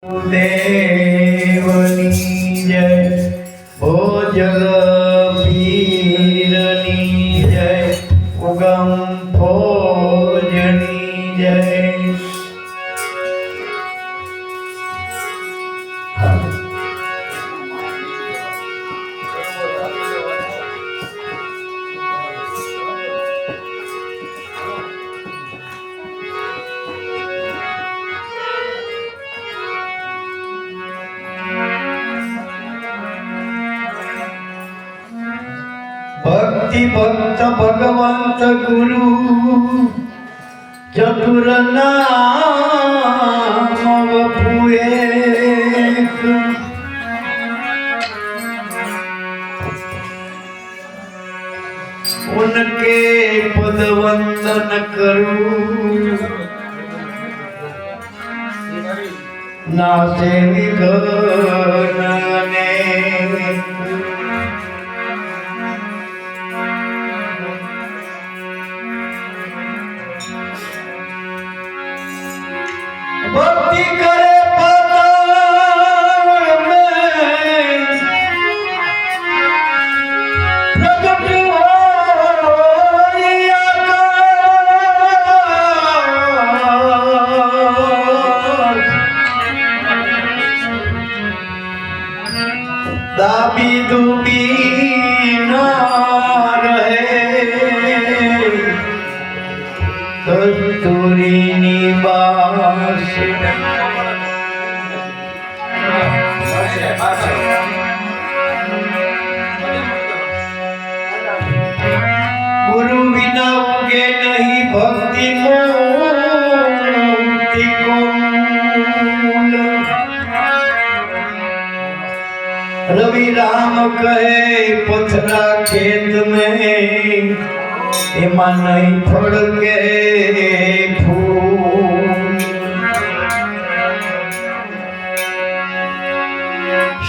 દેવની જય હો જગપીરની જય ઉગમ ભોજની જય. ભક્તિ ભક્ત ભગવંત ગુરુ ચતુર નામ વપુ એક. ઉનકે પદ વંદન કરું નાસે વિઘ્ન ને. भक्ति करे पाताल में प्रकट होई आकाश. दाबी दुबी ना रहे कस्तूरी ની બાસ. ગુરુ વિના ઉગે નહીં ભક્તિ મોતી કુલ. રવિ રામ કહે પથરા ખેત में એમાં નહીં ફળકે ફૂલ.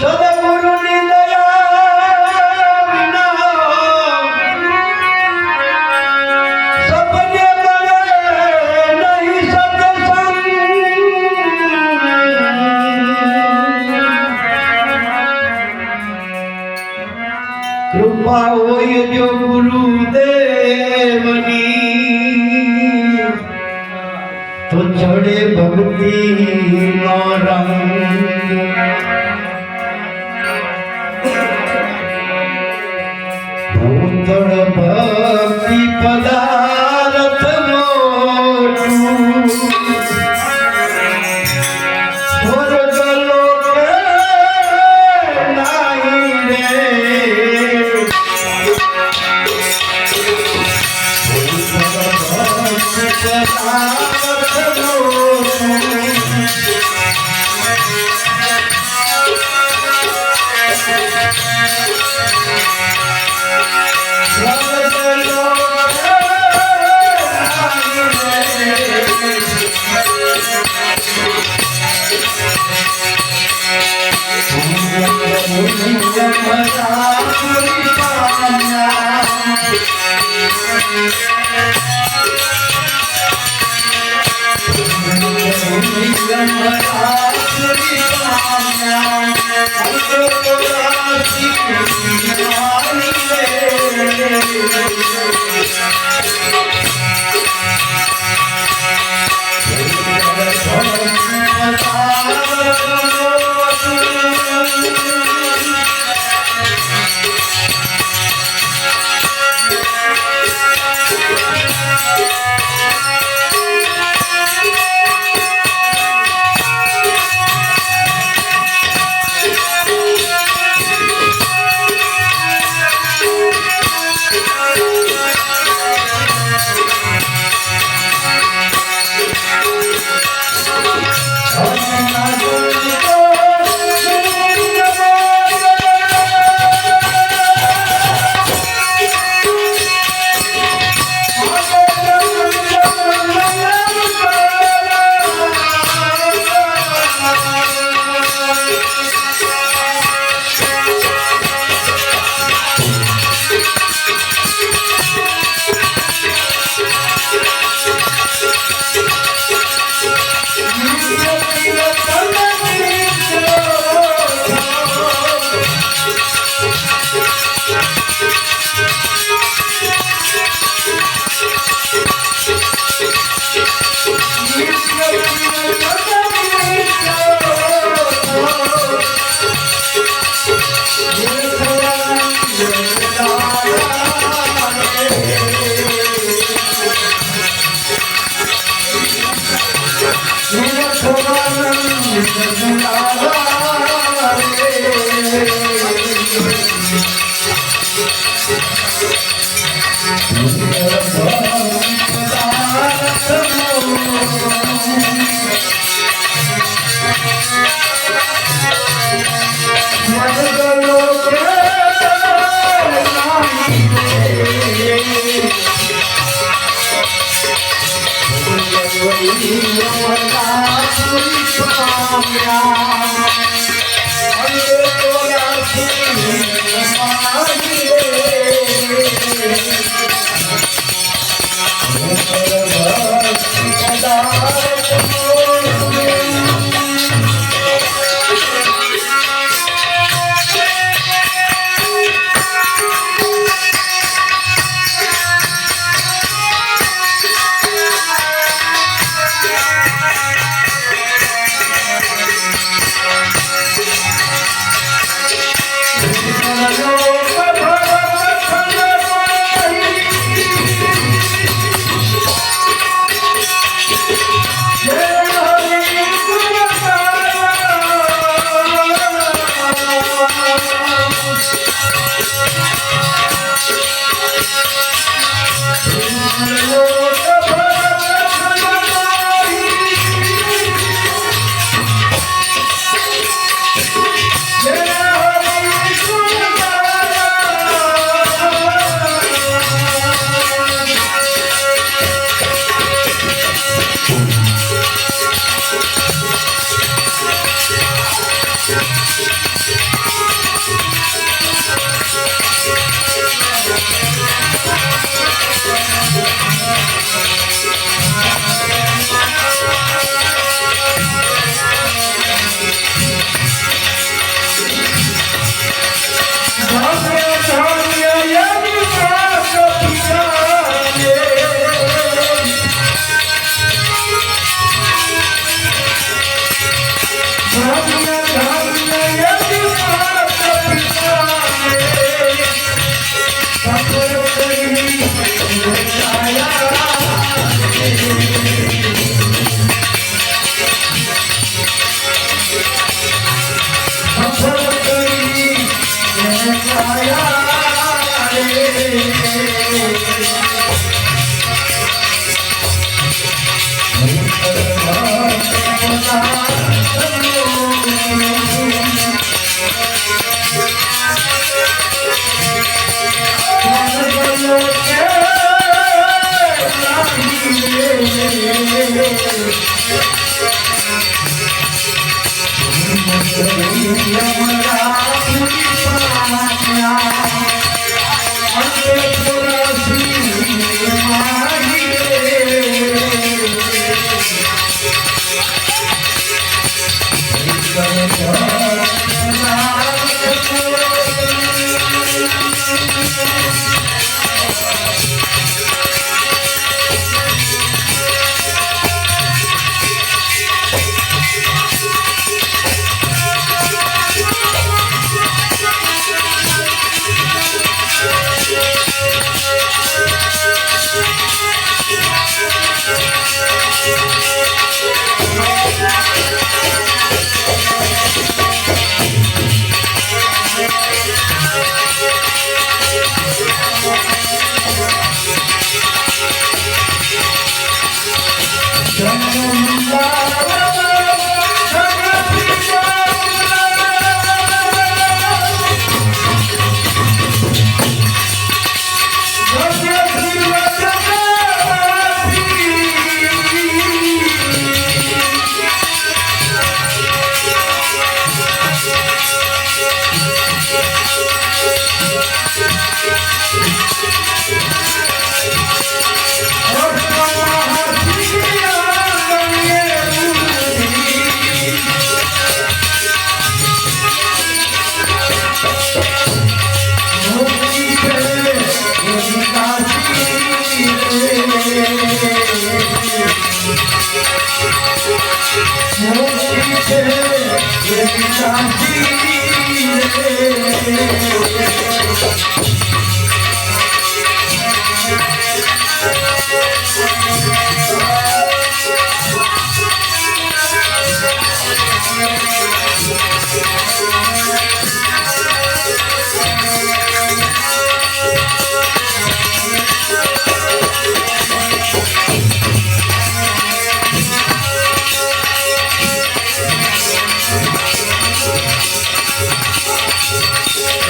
સદગુરુની દયા વિના સપને મળે નહીં સત્સંગ. કૃપા હોય જો ગુરુદેવની તો ચડે ભક્તિ નો રંગ. ભૂતળ ભક્તિ પદાર્થ મોટું સ્વર્ગ લોકે નાહી રે.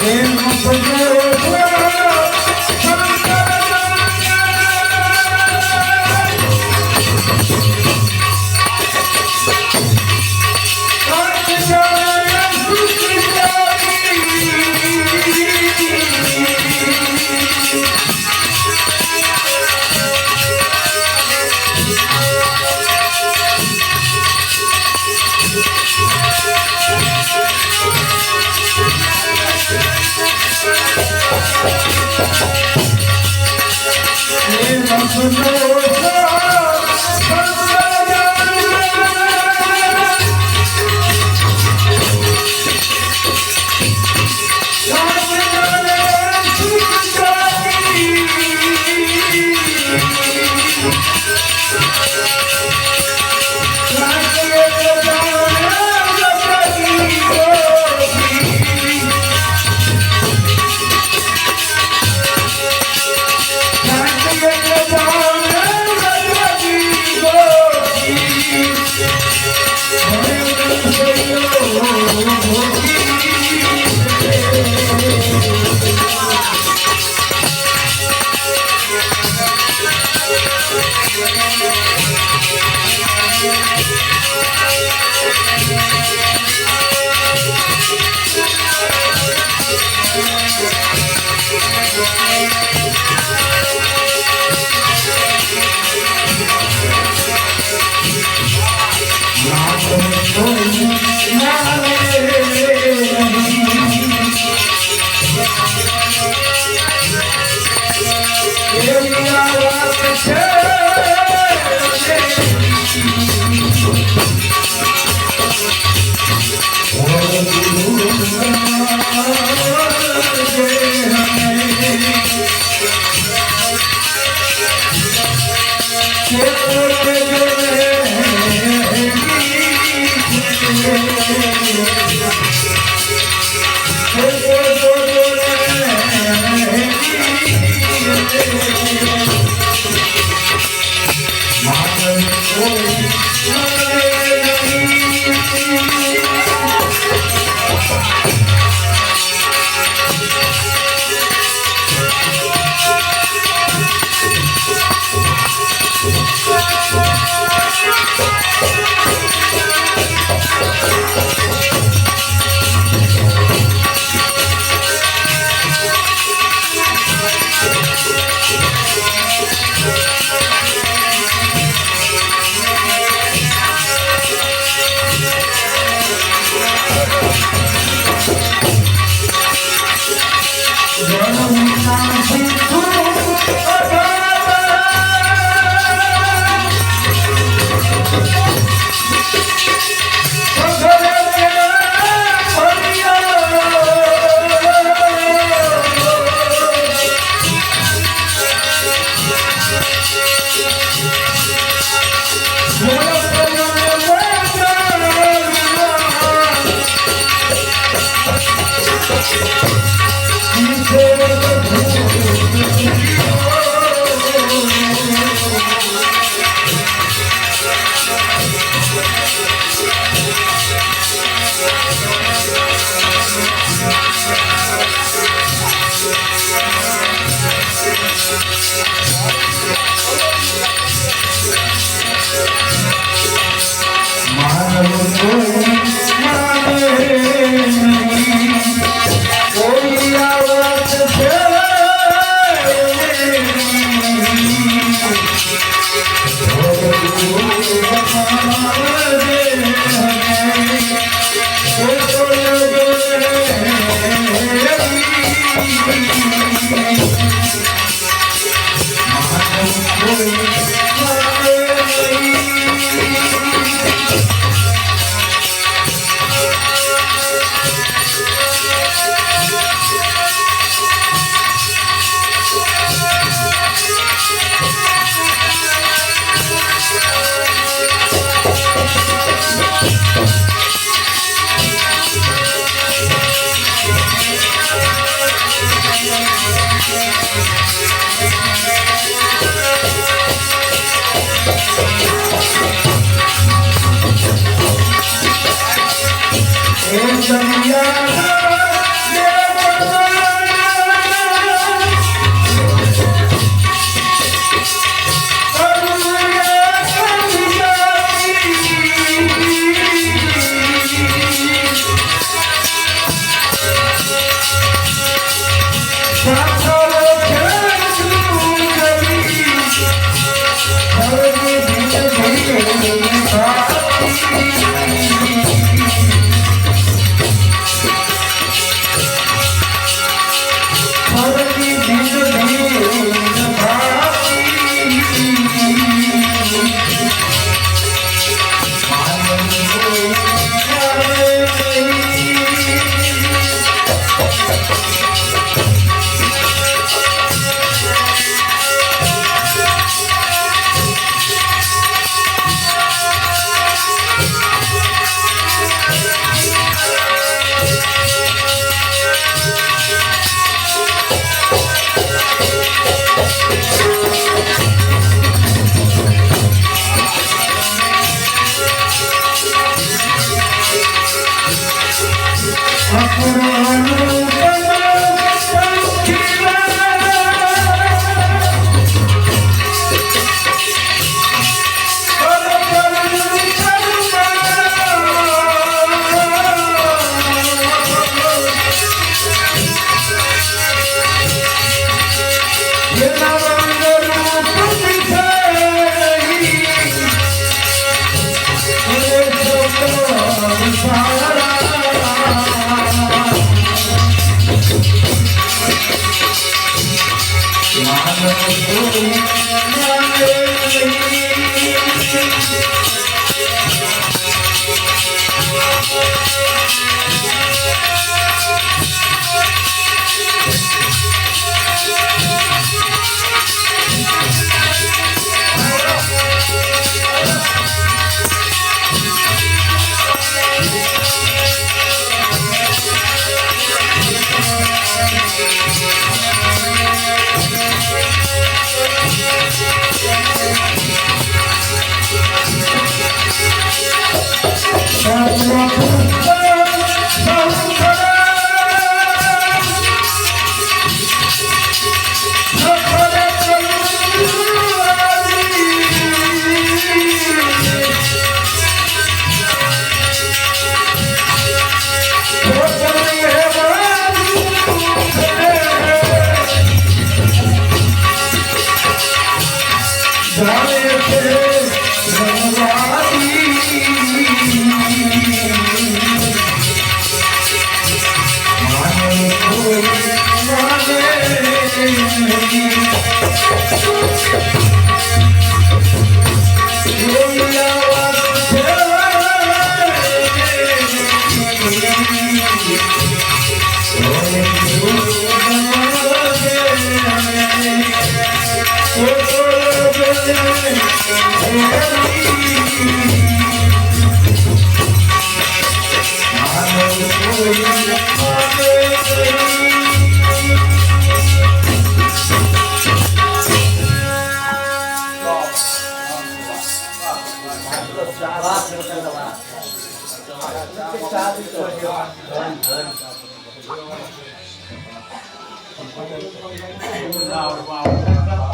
Yeah.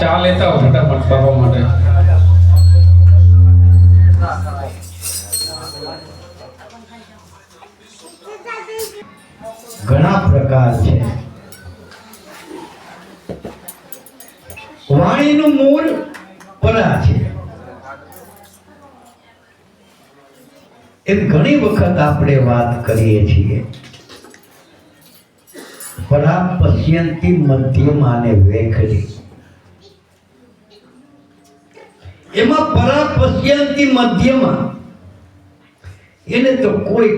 ચા લેતા હો ફટાફટ કરવા માટે. ઘણા પ્રકાર છે. વાણીનું મૂળ પરા છે. એમ ઘણી વખત આપણે વાત કરીએ છીએ. પરા પશ્યંતી મધ્યમાં અને વેખરી. એમાં પરા પશ્યંતી મધ્યમાં એને તો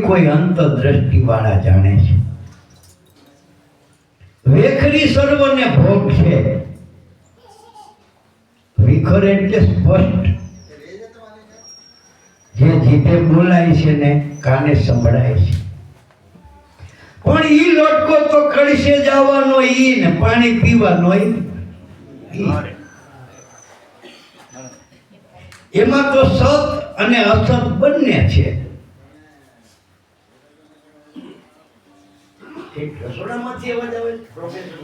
કોઈ અંતરદ્રષ્ટિ વાળા જાણે છે. વેખરી સર્વને ભોગ છે. વિખર એટલે સ્પષ્ટ, જે જીભે બોલાય છે ને કાને સંભળાય છે. પણ ઈ લોટકો તો કળશે જવાનો ઈ ને પાણી પીવાનો ઈ. એમાં તો સત અને અસત બંને છે. ઠીક રસોડામાંથી અવાજ આવે છે, પ્રોફેસર?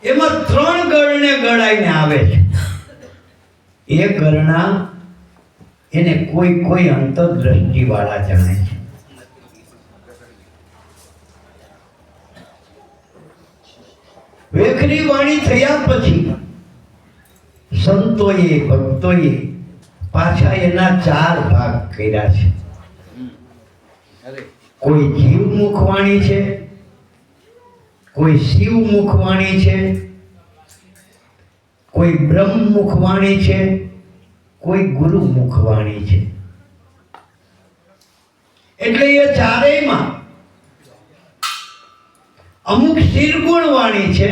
એમાં 3 ગણને ગણાઈને આવે છે. એ ગણના એને કોઈ અંતરદ્રષ્ટિ વાળા જાણે છે. વેખરી વાણી થયા પછી સંતોએ ભક્તોએ પાછા એના 4 ભાગ કર્યા છે. કોઈ જીવ મુખવાણી છે, કોઈ શિવ મુખવાણી છે, કોઈ બ્રહ્મ મુખવાણી છે, કોઈ ગુરુ મુખવાણી છે. એટલે એ ચારેયમાં અમુક શિરગુણ વાણી છે,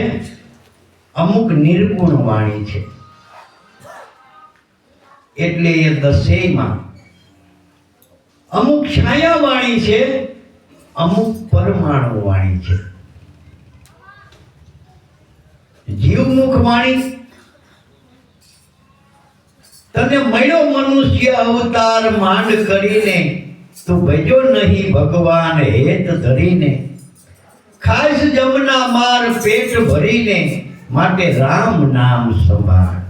અમુક નિર્ગુણ વાણી છે. એટલે એ દસેયમાં અમુક છાયા વાણી છે, અમુક પરમાણુ વાણી છે. જીવમુખ વાણી, તને મળ્યો મનુષ્ય અવતાર માંડ કરીને, તું ભજો નહીં ભગવાન હેત ધરીને, ખાસ જમના માર પેટ ભરીને, માટે રામ નામ સંભાળ.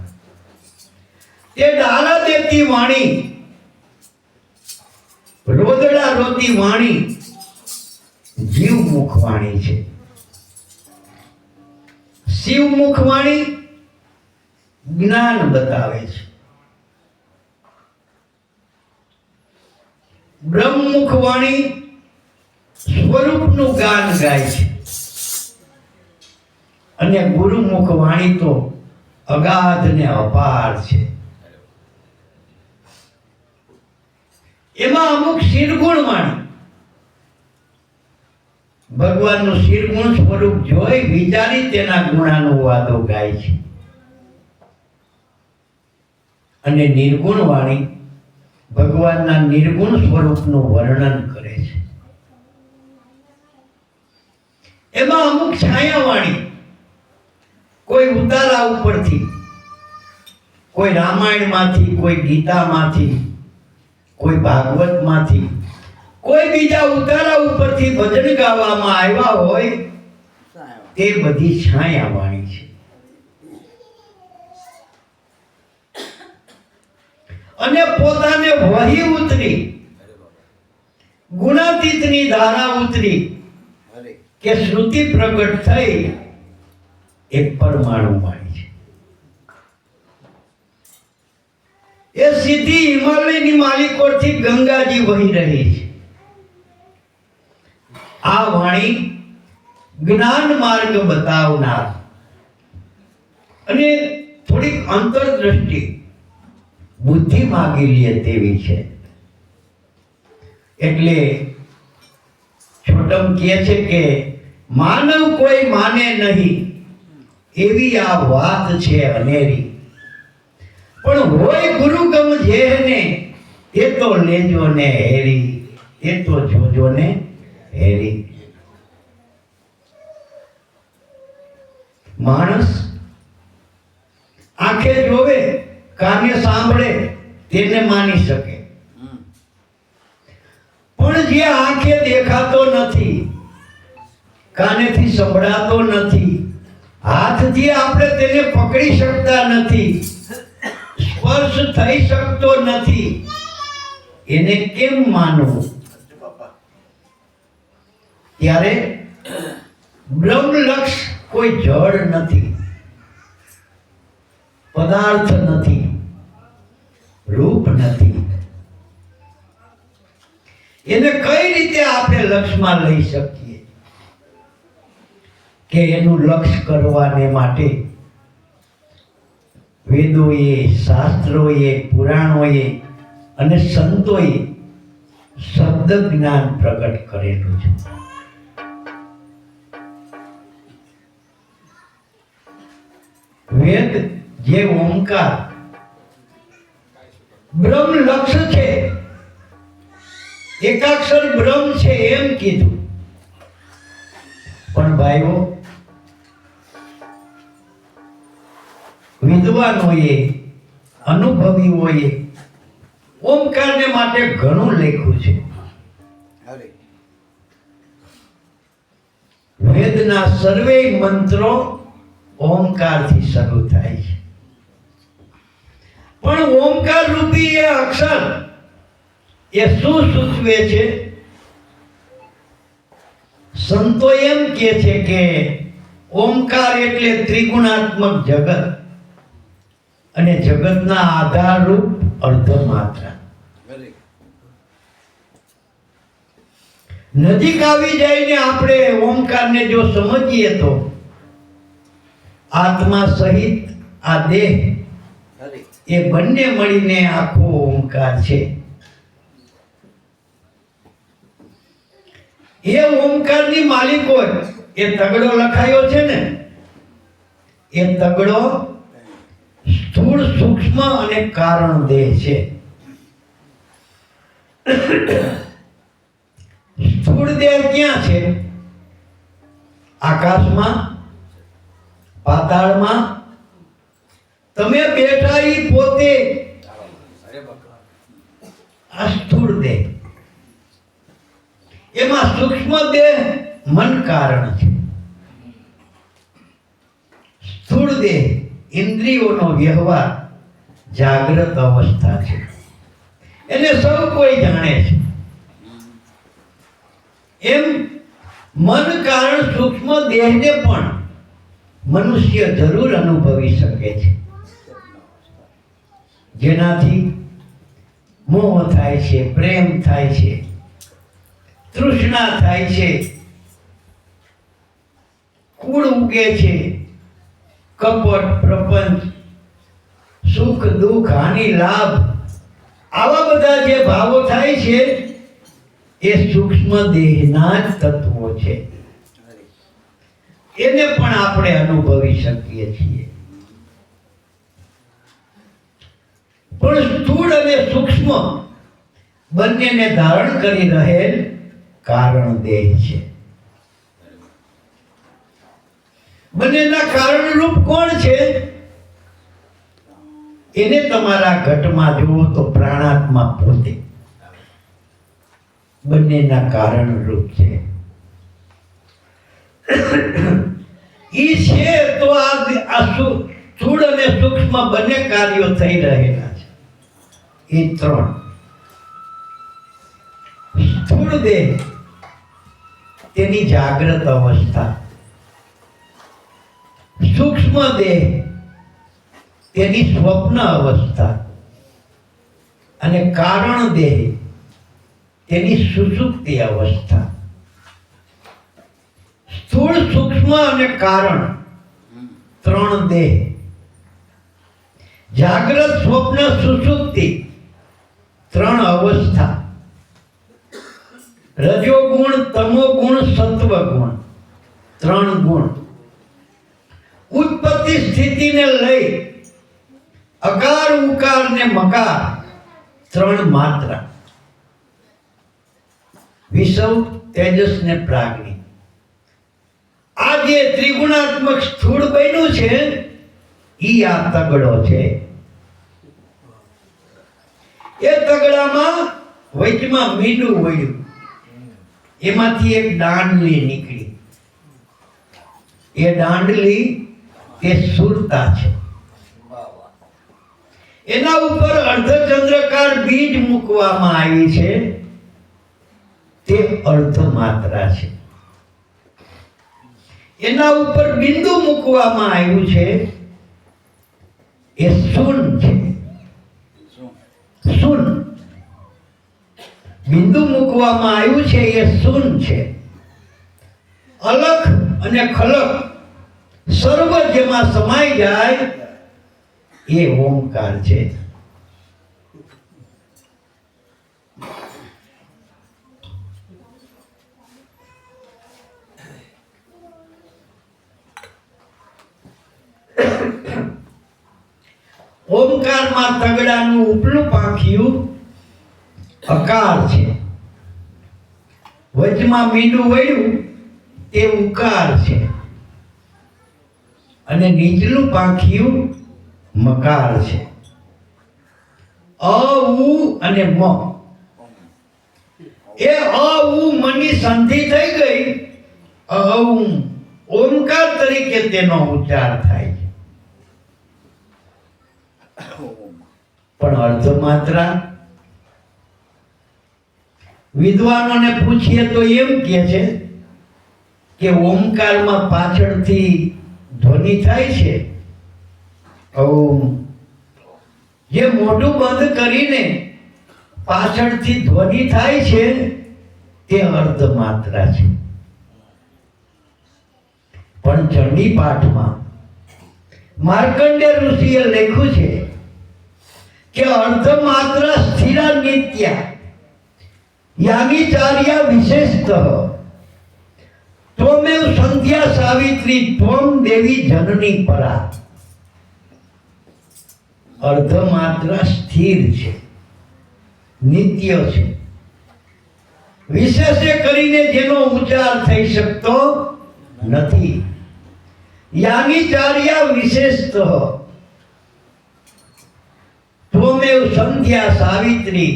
તે ડાલા દેતી વાણી, રોદડા રોતી વાણી જીવમુખ વાણી છે. શિવમુખ વાણી જ્ઞાન બતાવે છે. બ્રહ્મમુખ વાણી સ્વરૂપનું ગાન ગાય છે. અને ગુરુમુખ વાણી તો અગાધ ને અપાર છે. એમાં અમુક શિરગુણ વાણી ભગવાનનું શિરગુણ સ્વરૂપ જોઈ વિચારી તેના ગુણાનુવાદો ગાય છે. અને નિર્ગુણ વાણી ભગવાનના નિર્ગુણ સ્વરૂપનું વર્ણન કરે છે. એમાં અમુક છાયા વાણી કોઈ ઉતારા ઉપરથી, કોઈ રામાયણમાંથી, કોઈ ગીતામાંથી, કોઈ ભાગવતમાંથી, કોઈ બીજા ઉતારા ઉપરથી ભજન ગાવામાં આવ્યા હોય તે બધી છાયા વાણી છે. અને પોતાને વહી ઉતરી, ગુણાતીતની ધારા ઉતરી કે શ્રુતિ પ્રગટ થઈ એ પરમાણુ વાણી છે. એ સીધી હિમાલયની માલિકોથી ગંગાજી વહી રહી છે. આ વાણી જ્ઞાન માર્ગ બતાવનાર અને થોડીક અંતરદ્રષ્ટિ બુદ્ધિ માગી લે તેવી છે. એટલે છોટમ કહે છે કે માનવ કોઈ માને નહીં, એવી આ વાત છે અનેરી. પણ હોય ગુરુગમ જેને, એ તો લેજો ને હેરી, એ તો જોજો ને હેરી. માણસ આંખે જોવે, કાને સાંભળે તેને માની શકે, પણ જે આંખે દેખાતો નથી, કાનેથી સંભળાતો નથી, હાથથી આપણે તેને પકડી શકતા નથી, સ્પર્શ થઈ શકતો નથી, એને કેમ માનવું? ત્યારે બ્રહ્મલક્ષ કોઈ જળ નથી, પદાર્થ નથી, રૂપ નથી. એને કઈ રીતે આપણે લક્ષમાં લઈ શકીએ? કે એનું લક્ષ કરવાને માટે વેદોએ, શાસ્ત્રોએ, પુરાણોએ અને સંતોએ શબ્દ જ્ઞાન પ્રગટ કરેલું છે. વેદ જે ઓમકાર બ્રહ્મ લક્ષ છે, એકાક્ષર બ્રહ્મ છે એમ કીધું. પણ ભાઈઓ, વિદ્વાનોએ અનુભવીઓએ ઓમકારને માટે ઘણું લખ્યું છે. વેદના સર્વેય મંત્રો ઓમકારથી શરૂ થાય છે. પણ ઓમકાર રૂપી એ અક્ષર એ શું સૂચવે છે? સંતો એમ કહે છે કે ઓમકાર એટલે ત્રિગુણાત્મક જગત અને જગતના આધારરૂપ અર્ધમાત્રા. નજીક આવી જઈને આપણે ઓમકારને જો સમજીએ તો આત્મા સહિત આ દેહ એ બંને મળીને આખો ઓમકાર છે. એ ઓમકારની માલિકો એ તગડો લખાયો છે ને, એ તગડો સ્થૂળ સૂક્ષ્મ અને કારણ દેહ છે. સ્થૂળ દેહ ક્યાં છે? આકાશમાં, પાતાળમાં. તમે બેઠા ઈ પોતે આ સ્થૂળ દેહ. એમાં સૂક્ષ્મ દેહ મન કારણ છે. સ્થૂળ દેહ ઇન્દ્રિયોનો વ્યવહાર જાગ્રત અવસ્થા છે. એને સૌ કોઈ જાણે છે. એમ મન કારણ સૂક્ષ્મ દેહને પણ મનુષ્ય જરૂર અનુભવી શકે છે. જેનાથી મોહ થાય છે, પ્રેમ થાય છે, તૃષ્ણા થાય છે, કુળ ઉગે છે, કપટ, પ્રપંચ, સુખ દુઃખ, હાનિ લાભ, આવા બધા જે ભાવો થાય છે એ સૂક્ષ્મ દેહના જ તત્વો છે. એને પણ આપણે અનુભવી શકીએ છીએ. પણ સ્થૂળ અને સૂક્ષ્મ બંનેને ધારણ કરી રહેલ કારણ દેહ છે. બંનેના કારણરૂપ કોણ છે? એને તમારા ઘટમાં જુઓ તો પ્રાણાત્મા પોતે બંનેના કારણરૂપ છે. ઈ છે તો આ સ્થૂળ અને સૂક્ષ્મ બંને કાર્યો થઈ રહેલા છે. એ ત્રણ. સ્થૂળ દેહ તેની જાગ્રત અવસ્થા, સૂક્ષ્મ દેહ તેની સ્વપ્ન અવસ્થા અને કારણ દેહ તેની સુષુપ્તિ અવસ્થા. સ્થૂળ, સૂક્ષ્મ અને કારણ ત્રણ દેહ. જાગ્રત, સ્વપ્ન, સુષુપ્તિ ત્રણ અવસ્થા. રજોગુણ, તમોગુણ, સત્વગુણ ત્રણ ગુણ. ઉત્પત્તિ સ્થિતિને લઈ અકાર, ઉકાર ને મકાર ત્રણ માત્રા. વિષવ, તેજસ ને પ્રાગ્નિ. આ જે ત્રિગુણાત્મક સ્થૂળ બન્યું છે ઈ આ તગડો છે. એ તગડામાં વચમાં મીંડું વળ્યું, એમાંથી એક દાંડલી નીકળી. એ દાંડલી તે સુરતા છે. એના ઉપર અર્ધચંદ્રકાર બીજ મૂકવામાં આવી છે, તે અર્ધ માત્રા છે. એના ઉપર બિંદુ મૂકવામાં આવ્યું છે, એ શૂન છે. શૂન બિંદુ મૂકવામાં આવ્યું છે, એ શૂન છે. અલખ અને ખલક સર્વ જેમાં સમાઈ જાય એ ઓમકાર છે. ઓમકારમાં તગડાનું ઉપલું પાંખિયું અકાર છે. વચમાં મીંડું વળ્યું તે ઉકાર છે. અને નીચલું પાંખિયું મકાર છે. અ ઉ અને મ, એ અ ઉ મની સંધિ થઈ ગઈ. ઓમકાર તરીકે તેનો ઉચ્ચાર થાય છે. પણ અર્ધમાત્રા વિદ્વાનોને પૂછીએ તો એમ કહે છે કે ઓમકારમાં પાછળથી ધ્વનિ થાય છે ઓમ, જે મોઢું બંધ કરીને પાછળથી ધ્વનિ થાય છે તે અર્ધમાત્રા છે. પણ ચંડી પાઠમાં માર્કંડેય ઋષિએ લખ્યું છે કે અર્ધમાત્રા સ્થિરા નિત્યા યામિચાર્યા વિશેષતઃ ત્વમેવ સંધ્યા સાવિત્રી ત્વમ દેવી જનની પરા. અર્ધમાત્રા સ્થિર છે, નિત્ય છે, વિશેષે કરીને જેનો ઉચ્ચાર થઈ શકતો નથી. યામિચાર્યા વિશેષતઃ ત્વમેવ સંધ્યા સાવિત્રી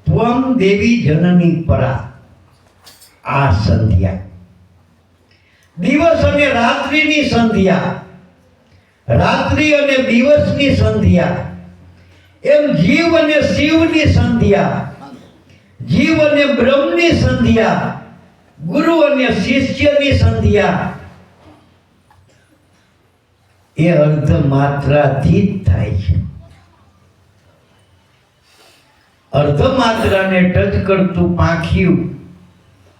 ત્વમ દેવી જનની પરા. આ સંધ્યા, દિવસ અને રાત્રિની સંધ્યા, રાત્રિ અને દિવસની સંધ્યા, એમ જીવ અને શિવની સંધ્યા, જીવ અને બ્રહ્મની સંધ્યા, ગુરુ અને શિષ્યની સંધ્યા, એ અર્ધમાત્રાથી જ થાય છે. અર્ધમાત્રાને ટચ કરતું પાંખિયું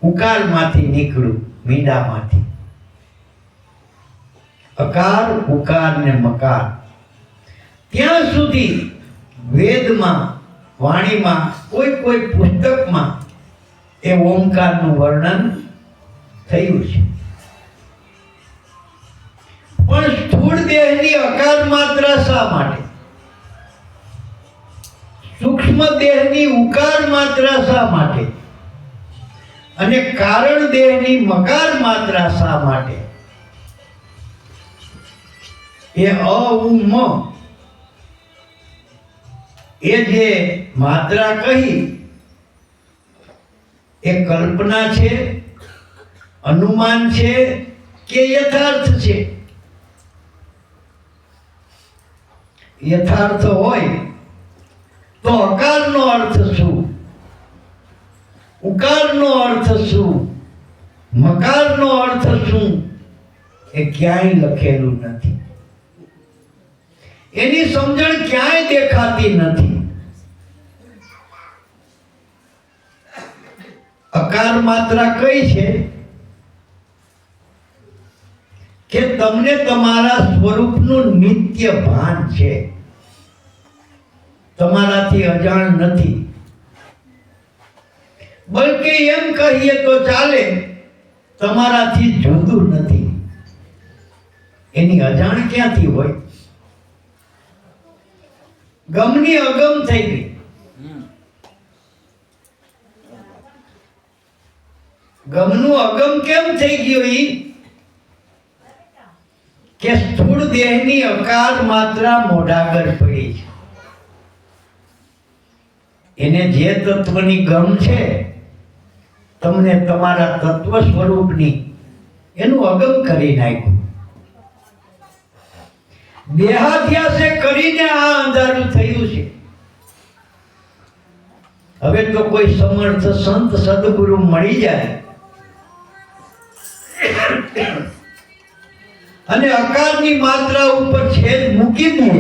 ઉકારમાંથી નીકળ્યું, મીંડામાંથી. અકાર, ઉકાર ને મકાર, ત્યાં સુધી વેદમાં, વાણીમાં, કોઈ પુસ્તકમાં એ ઓમકારનું વર્ણન થયું છે. પણ સ્થૂળ દેહની અકાર માત્રા શા માટે, સૂક્ષ્મ દેહની ઉકાર માત્રા શા માટે અને કારણ દેહની મકાર માત્રા શા માટે? એ અ ઉ મ, એ જે માત્રા કહી એ કલ્પના છે, અનુમાન છે કે યથાર્થ છે? યથાર્થ હોય તો અકારનો અર્થ શું, ઉકારનો અર્થ શું, મકારનો અર્થ શું, એ ક્યાંય લખેલું નથી. એની સમજણ ક્યાંય દેખાતી નથી. અકાર માત્રા કઈ છે કે તમને તમારા સ્વરૂપનું નિત્ય ભાન છે, તમારાથી અજાણ નથી. બલકે એમ કહીએ તો ચાલે, તમારાથી જુદું નથી. એની અજાણ ક્યાંથી હોય? ગમની અગમ થઈ ગઈ. ગમનું અગમ કેમ થઈ ગયું? ઈ કે સ્થૂળ દેહની અકાર માત્રા મોઢાગર પડી છે. એને જે તત્વની ગમ છે, તમને તમારા તત્વ સ્વરૂપની, એનું અગમ કરી નાખ્યું. દેહાધ્યાસે કરીને આ અંધારું થયું છે. હવે તો કોઈ સમર્થ સંત સદગુરુ મળી જાય અને અકારની માત્રા ઉપર છેદ મૂકી દે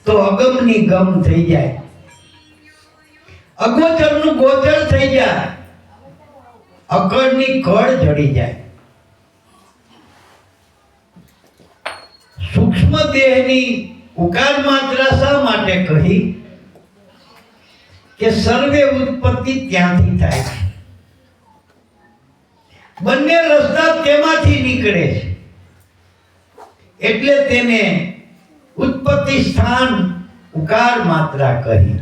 તો અગમની ગમ થઈ જાય, અગોચરનું ગોચર થઈ જાય, અકળની કળ જડી જાય. સૂક્ષ્મ દેહની ઉકાર માત્રા શા માટે કહી કે સર્વે ઉત્પત્તિ ત્યાંથી થાય છે. બંને રસ્તા તેમાંથી નીકળે છે, એટલે તેને ઉત્પત્તિ સ્થાન ઉકાર માત્રા કહી.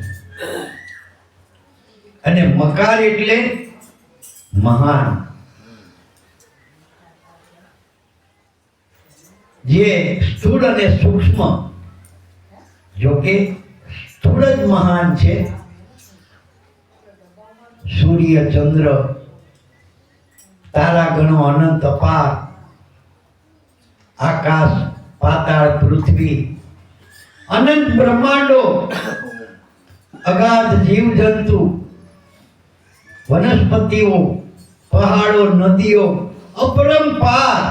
અને મકાર એટલે મહાન, જે સ્થૂળ અને સૂક્ષ્મ જો કે સ્થૂળ જ મહાન છે. સૂર્ય, ચંદ્ર, તારાગણો અનંત અપાર, આકાશ, પાતાળ, પૃથ્વી, અનંત બ્રહ્માંડો, અગાધ જીવજંતુ, વનસ્પતિઓ, પહાડો, નદીઓ, અપરંપાર,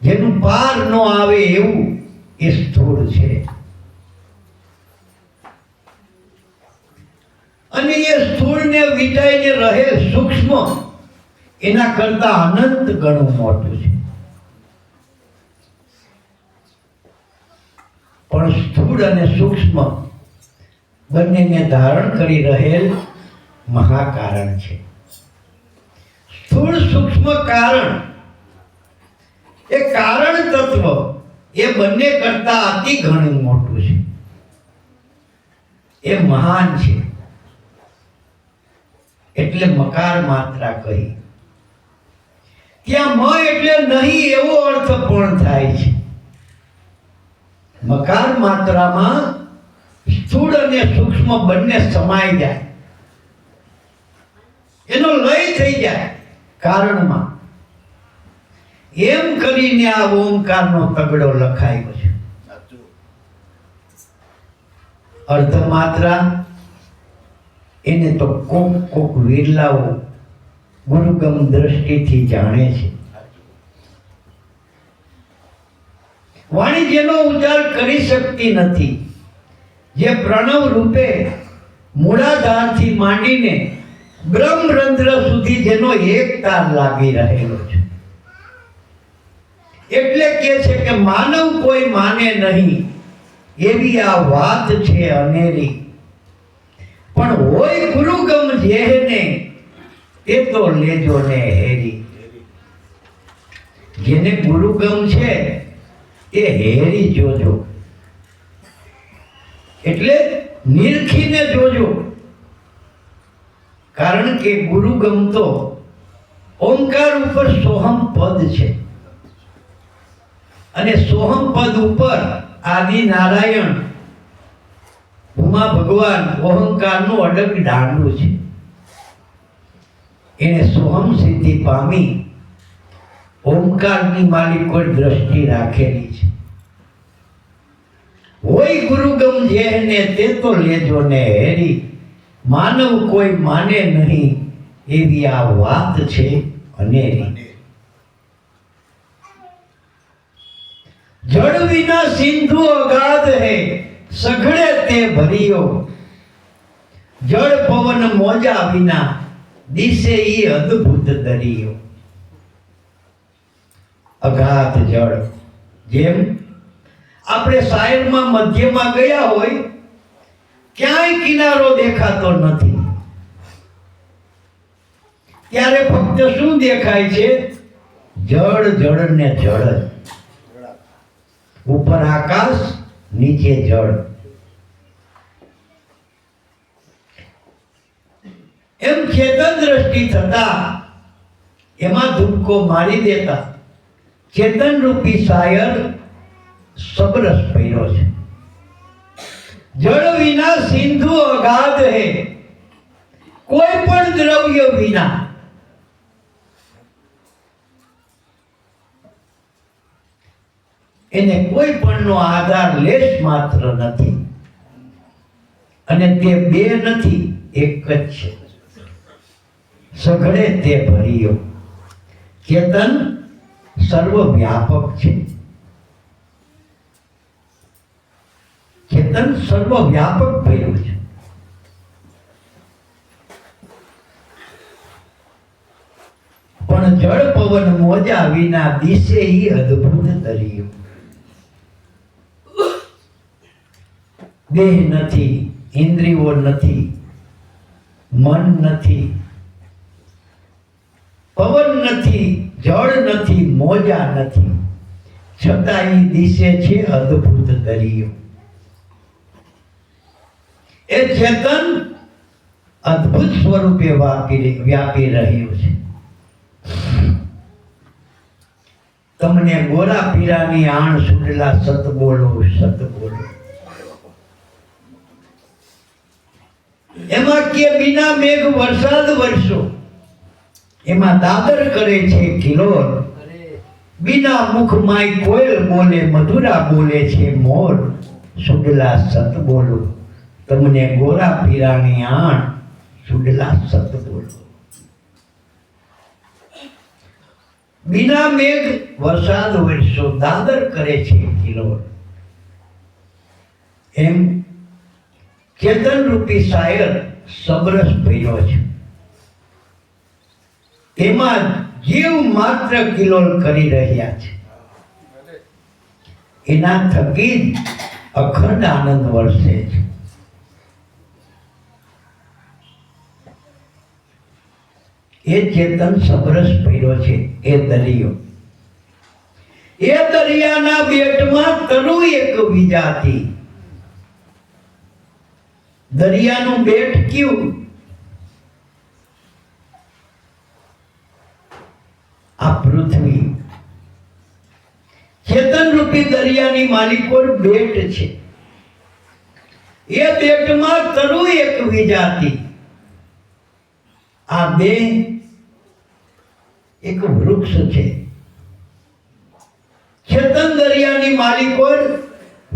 જેનું પાર ન આવે એવું એ સ્થૂળ છે. અને એ સ્થૂળને વિટાઈને રહે સૂક્ષ્મ એના કરતા અનંત ગણું મોટું છે. પણ સ્થૂળ અને સૂક્ષ્મ બંનેને ધારણ કરી રહેલ મહાકારણ છે. સ્થૂળ સૂક્ષ્મ કારણ એ કારણ તત્વ એ બંને કરતા અતિ ઘણું મોટું છે. એ મહાન છે. એટલે મકાર માત્રા કહી. ત્યાં મ એટલે નહીં એવો અર્થ પણ થાય છે. મકાર માત્રામાં સ્થૂળ અને સૂક્ષ્મ બંને સમાઈ જાય, એનો લય થઈ જાય કારણમાં. એમ કરીને આ ઓમકારનો તગડો લખાયો છે. અર્ધ માત્રા એને તો કોક વિરલાઓ ગુરુગમ દ્રષ્ટિથી જાણે છે. વાણી જેનો ઉચ્ચાર કરી શકતી નથી, જે પ્રણવ રૂપે મૂળાધારથી માંડીને બ્રહ્મરંધ્ર સુધી જેનો એક તાર લાગી રહેલો છે. એટલે કે છે કે માનવ કોઈ માને નહીં એવી આ વાત છે અનેરી. પણ હોય ગુરુગમ જેને એ તો લેજો ને હેરી. જેને ગુરુગમ છે એ હેરી જોજો, એટલે નિરખીને જોજો. કારણ કે ગુરુગમ તો ઓમકાર ઉપર સોહમ પદ છે, અને સોહમ પદ ઉપર આદિ નારાયણ ઉમા ભગવાન ઓહંકારનું અડગ દાંડું છે. એને સોહમ સિદ્ધિ પામી ઓમકારની માલિકો દ્રષ્ટિ રાખેલી છે. હોય ગુરુગમ જેને તે તો લેજો ને હેરી. માનવ કોઈ માને નહીં એવી આ વાત છે અનેરી. જળ વિના સિંધુ અગાધ હે સઘળે તે ભરિયો. જળ પવન મોજા વિના દિશે ઈ અદ્ભુત દરિયો. અગાધ જળ, જેમ આપણે સાયરમાં મધ્યમાં ગયા હોય, ક્યાંય કિનારો દેખાતો નથી, ત્યારે ફક્ત શું દેખાય છે? જળ, જળ ને જળ. ઉપર આકાશ, નીચે જળ. એમ ચેતન દ્રષ્ટિ થતા એમાં ધૂપકો મારી દેતા ચેતન રૂપી શાયર સબરસ પૈરો છે. જળ વિના સિંધુ અગાધ હે, કોઈ પણ દ્રવ્ય વિના. એને કોઈ પણનો આધાર લેશ માત્ર નથી, અને તે બે નથી, એક જ છે. સઘળે તે ભરિયો. ચેતન સર્વવ્યાપક છે. ચેતન સર્વવ્યાપક ભર્યું છે. પણ જળ પવન મોજા વિના દિશે ઈ અદ્ભુત દરિયો. દેહ નથી, ઇન્દ્રિયો નથી, મન નથી, પવન નથી, જળ નથી, મોજા નથી, છતાં ઈ દિશે છે અદ્ભુત દરિયો. એ ચેતન અદ્ભુત સ્વરૂપે વ્યાપી રહ્યું છે. તમને ગોરા પીરાની આણ સુડલા સત બોલો, સત બોલો. કે બિના મેઘ વરસાદ વરસો, એમાં દાદર કરે છે કિલોલ. બિના મુખ માય કોયલ બોલે, મધુરા બોલે છે મોર. સુડલા સત બોલો, તમને ગોરા પીરાની આણ. સુડલા સત બોલો. બિના મેઘ વરસાદ વરસો, દાદર કરે છે કિલોલ. એમ ચેતન રૂપી શાયર સબરસ ભર્યો છે. એમાં જીવ માત્ર કિલોલ કરી રહ્યા છે. એના થકી જ અખંડ આનંદ વરસે છે. એ ચેતન સબરસ ભર્યો છે. એ દરિયો, એ દરિયાના બેટમાં તરુ એક વિજાતી. દરિયાનું બેટ કયું? આ પૃથ્વી. ચેતન રૂપી દરિયાની માલિકો બેટ છે. એ બેટમાં તરુ એક વિજાતી. આ બે એક વૃક્ષ છે. ચેતન દરિયાની માલિકો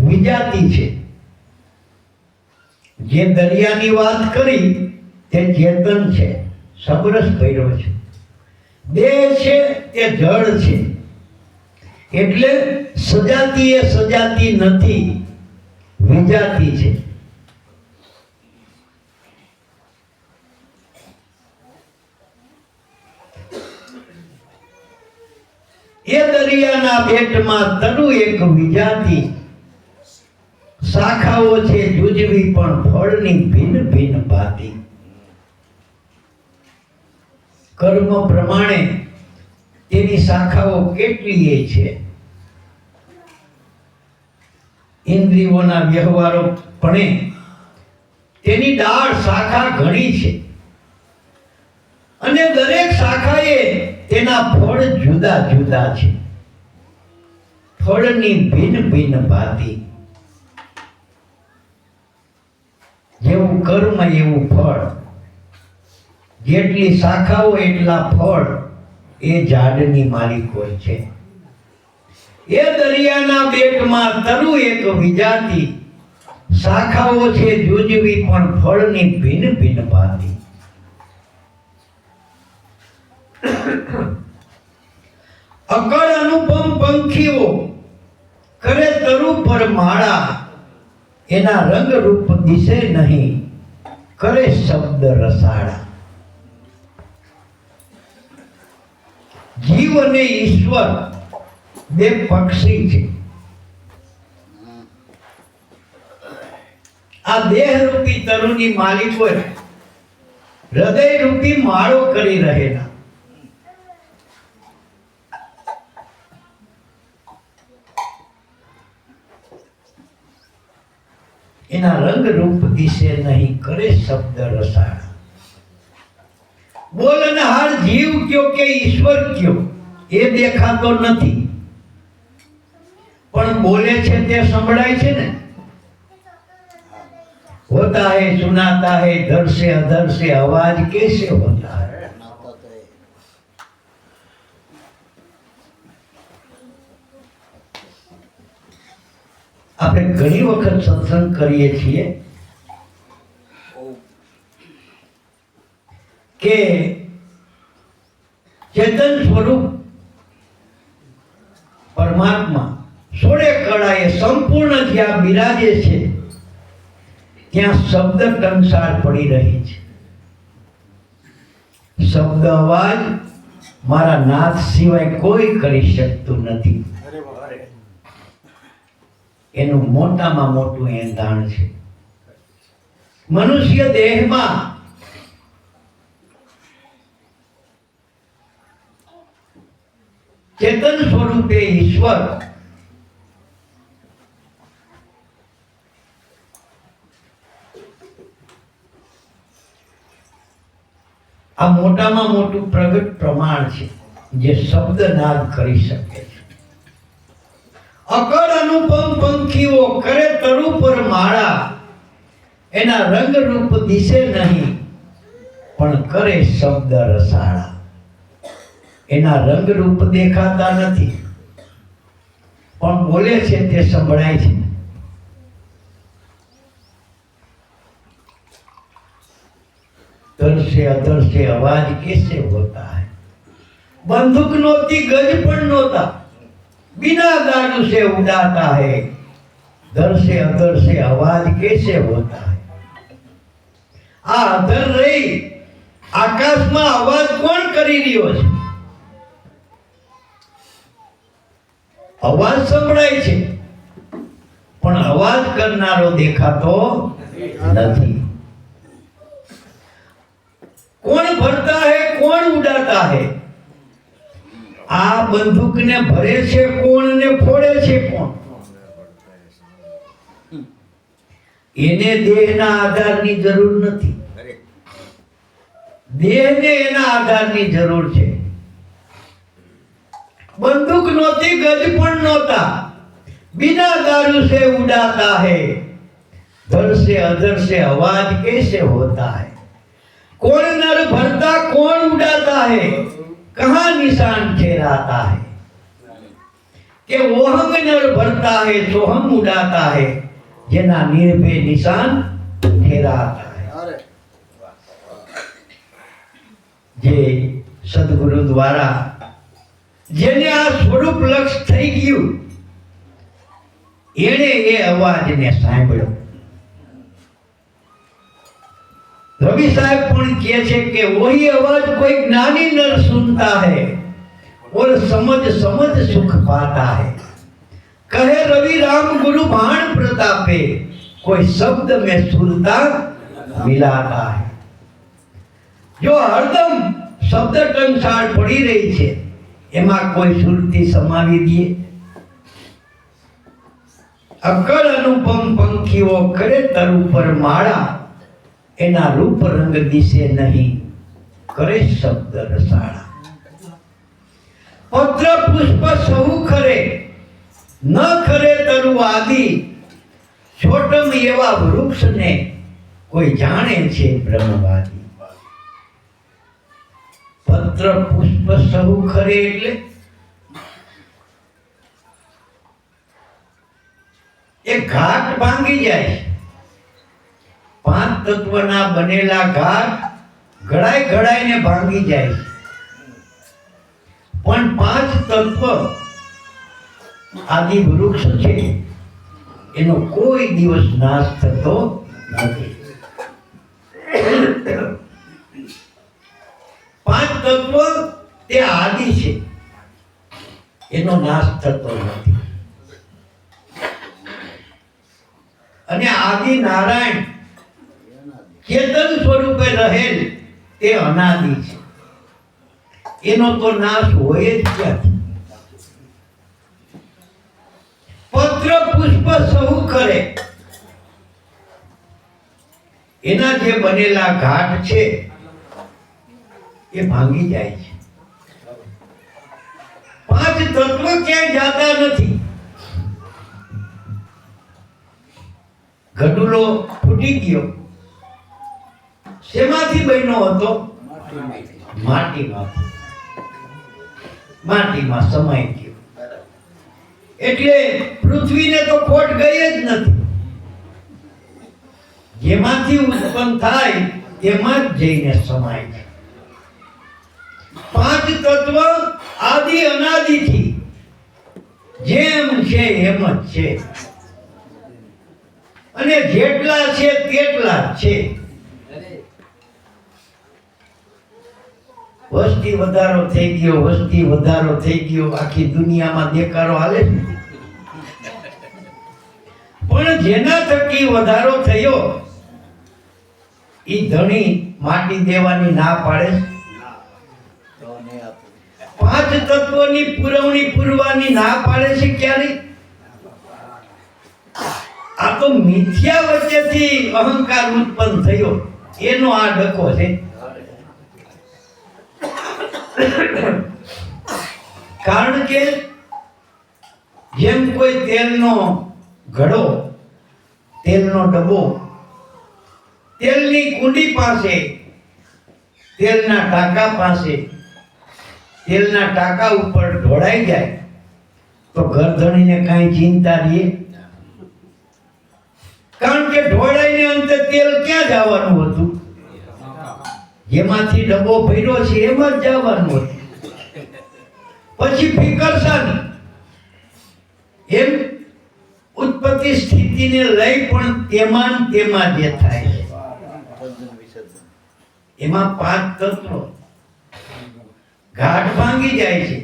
વિજાતી છે. જે દરિયાની વાત કરી તે ચેતન છે, સબરસ ભર્યો છે. બે છે તે જળ છે. એટલે સજાતી એ સજાતી નથી, વિજાતી છે. એ દરિયાના બેટમાં તરુ એક વિજાતી. શાખાઓ છે જુજવી પણ ફળની ભિન્ન ભિન્ન ભાતી. કર્મ પ્રમાણે તેની શાખાઓ કેટલીય છે. ઇન્દ્રિયોના વ્યવહારો પણ તેની ડાળ શાખા ઘણી છે. અને દરેક શાખાએ તેના ફળ જુદા જુદા છે. ફળની ભિન્ન ભિન્ન ભાતી. જેવું કર્મ એવું ફળ. જેટલી શાખાઓ એટલા ફળ. એ ઝાડની માલિકો છે. એ દરિયાના બેટમાં તરુ એક વિજાતી. શાખાઓ છે જુજવી પણ ફળની ભિન્ન ભિન્ન ભાતી. અકળ અનુપમ પંખીઓ કરે તરુ પર માળા. એના રંગ રૂપ દિશે નહીં, કરે શબ્દ રસાળા. જીવ અને ઈશ્વર બે પક્ષી છે. આ દેહ રૂપી તરુની માલિકો હૃદય રૂપી માળો કરી રહેલા. એના રંગ રૂપ દિશે નહીં, કરે શબ્દ રસાળા. બોલનહાર જીવ કયો કે ઈશ્વર કયો એ દેખાતો નથી, પણ બોલે છે તે સંભળાય છે ને. होता है सुनाता है धर से अधर से आवाज कैसे होता है. આપણે ઘણી વખત સત્સંગ કરીએ છીએ કે ચેતન સ્વરૂપ પરમાત્મા સોળે કળાએ સંપૂર્ણ જ્યાં બિરાજે છે ત્યાં શબ્દ ટંસાર પડી રહી છે. શબ્દ અવાજ મારા નાથ સિવાય કોઈ કરી શકતું નથી. એનું મોટામાં મોટું એંધાણ છે. મનુષ્ય દેહમાં ચેતન સ્વરૂપે ઈશ્વર આ મોટામાં મોટું પ્રગટ પ્રમાણ છે જે શબ્દનાદ કરી શકે છે. અકળ અનુપમ પંખીઓ કરે તરુ પર માળા. એના રંગ રૂપ દિશે નહીં, પણ કરે શબ્દ રસાળા. એના રંગ રૂપ દેખાતા નથી, પણ બોલે છે તે સંભળાય છે. तरसे अदरसे आवाज कैसे होता है? बंदूक नोती गज पण नोता, बिना दारू से उड़ाता है. दर से अदर से आवाज कैसे होता है? આ અધર રહી આકાશમાં અવાજ કોણ કરી રહ્યો છે? અવાજ સંભળાય છે, પણ અવાજ કરનારો દેખાતો નથી. कौन भरता है, कौन उड़ाता है? आ बंदूक ने भरे छे कोण ने फोड़े छे कोण? એને દેહના આધારની જરૂર નથી, દેહને એના આધારની જરૂર છે. बंदूक नोती गज पण नोता, बिना दारू से उड़ाता है. धर से अधर से आवाज कैसे होता है? कौन नर भरता, कौन उड़ाता है? कहाँ निशान ठहराता है? कि वोहम नर भरता है, सोहम उड़ाता है. जेना निर्भय निशान ठहराता है. जे सदगुरु द्वारा जेने आ स्वरूप लक्ष्य થઈ ગયું, એણે એ અવાજને સાંભળ્યો. रवि साहब पण कहे छे कि वही आवाज कोई ज्ञानी नर सुनता है और समझ समझ सुख पाता है. कहे रवि राम गुरु भाण प्रतापे, कोई शब्द में सुरता मिलाता है. जो हरदम शब्द टंसार पड़ी रही है, एमा कोई सुरती समावी दिए. अकल अनुपम पंखीओ करे तरु पर माळा, एना रूप रंग दिसे नहीं, करे शब्द रसाड़ा. पत्र पुष्प सहु खरे, न खरे तरु आदि. छोटम एवा वृक्ष ने कोई जाने छे ब्रह्मवादी. पत्र पुष्प सहु खरे એટલે એક ઘાટ ભાંગી જાય. 5 તત્વના બનેલા ઘાટ ઘડાઈ ઘડાઈને ભાંગી જાય, પણ 5 તત્વ આદિ વૃક્ષ છે, એનો કોઈ દિવસ નાશ થતો નથી. 5 તત્વ તે આદિ છે, એનો નાશ થતો નથી. અને આદિ નારાયણ चेतन स्वरूपे रहेल ते अनादि छे, एनो तो नाश होय ज क्यांथी. पत्र पुष्प सहु करे, एना जे बनेला घाट छे ए भांगी जाय छे. 5 तत्व क्यांय जाता नथी. घडुलो फूटी गयो, શેમાંથી બન્યો હતો? માટીમાંથી. માટીમાં સમાઈ ગયો. એટલે પૃથ્વીને તો ખોટ ગઈ જ નથી. જેમાંથી ઉત્પન્ન થાય તેમાં જ જઈને સમાય છે. 5 તત્વ આદિ અનાદિથી જેમ છે એમ જ છે, અને જેટલા છે તેટલા જ છે. વસ્તી વધારો થઈ ગયો, વસ્તી વધારો થઈ ગયો, આખી દુનિયામાં દેકારો હાલે છે. પણ જેના થકી વધારો થયો ઈ ધણી માટી દેવાની ના પાડે. 5 તત્વોની પુરવણી પૂરવાની ના પાડે છે ક્યારે? આ તો મિથ્યા વચ્ચેથી અહંકાર ઉત્પન્ન થયો, એનો આ ડખો છે. કારણ કે જેમ કોઈ તેલનો ઘડો, તેલનો ડબ્બો તેલની કુંડી પાસે તેલના ટાંકા પાસે તેલના ટાંકા ઉપર ઢોળાઈ જાય તો ગરદણીને કાંઈ ચિંતા રહે? કારણ કે ઢોળાઈને અંતે તેલ ક્યાં જવાનું હતું? જેમાંથી ડબ્બો ભર્યો છે એમાં જ જવાનું હતું. પછી ફિકર શાની? એમ ઉત્પત્તિ સ્થિતિને લઈ પણ તેમાં જે થાય છે એમાં 5 તત્વો. ઘાટ ભાંગી જાય છે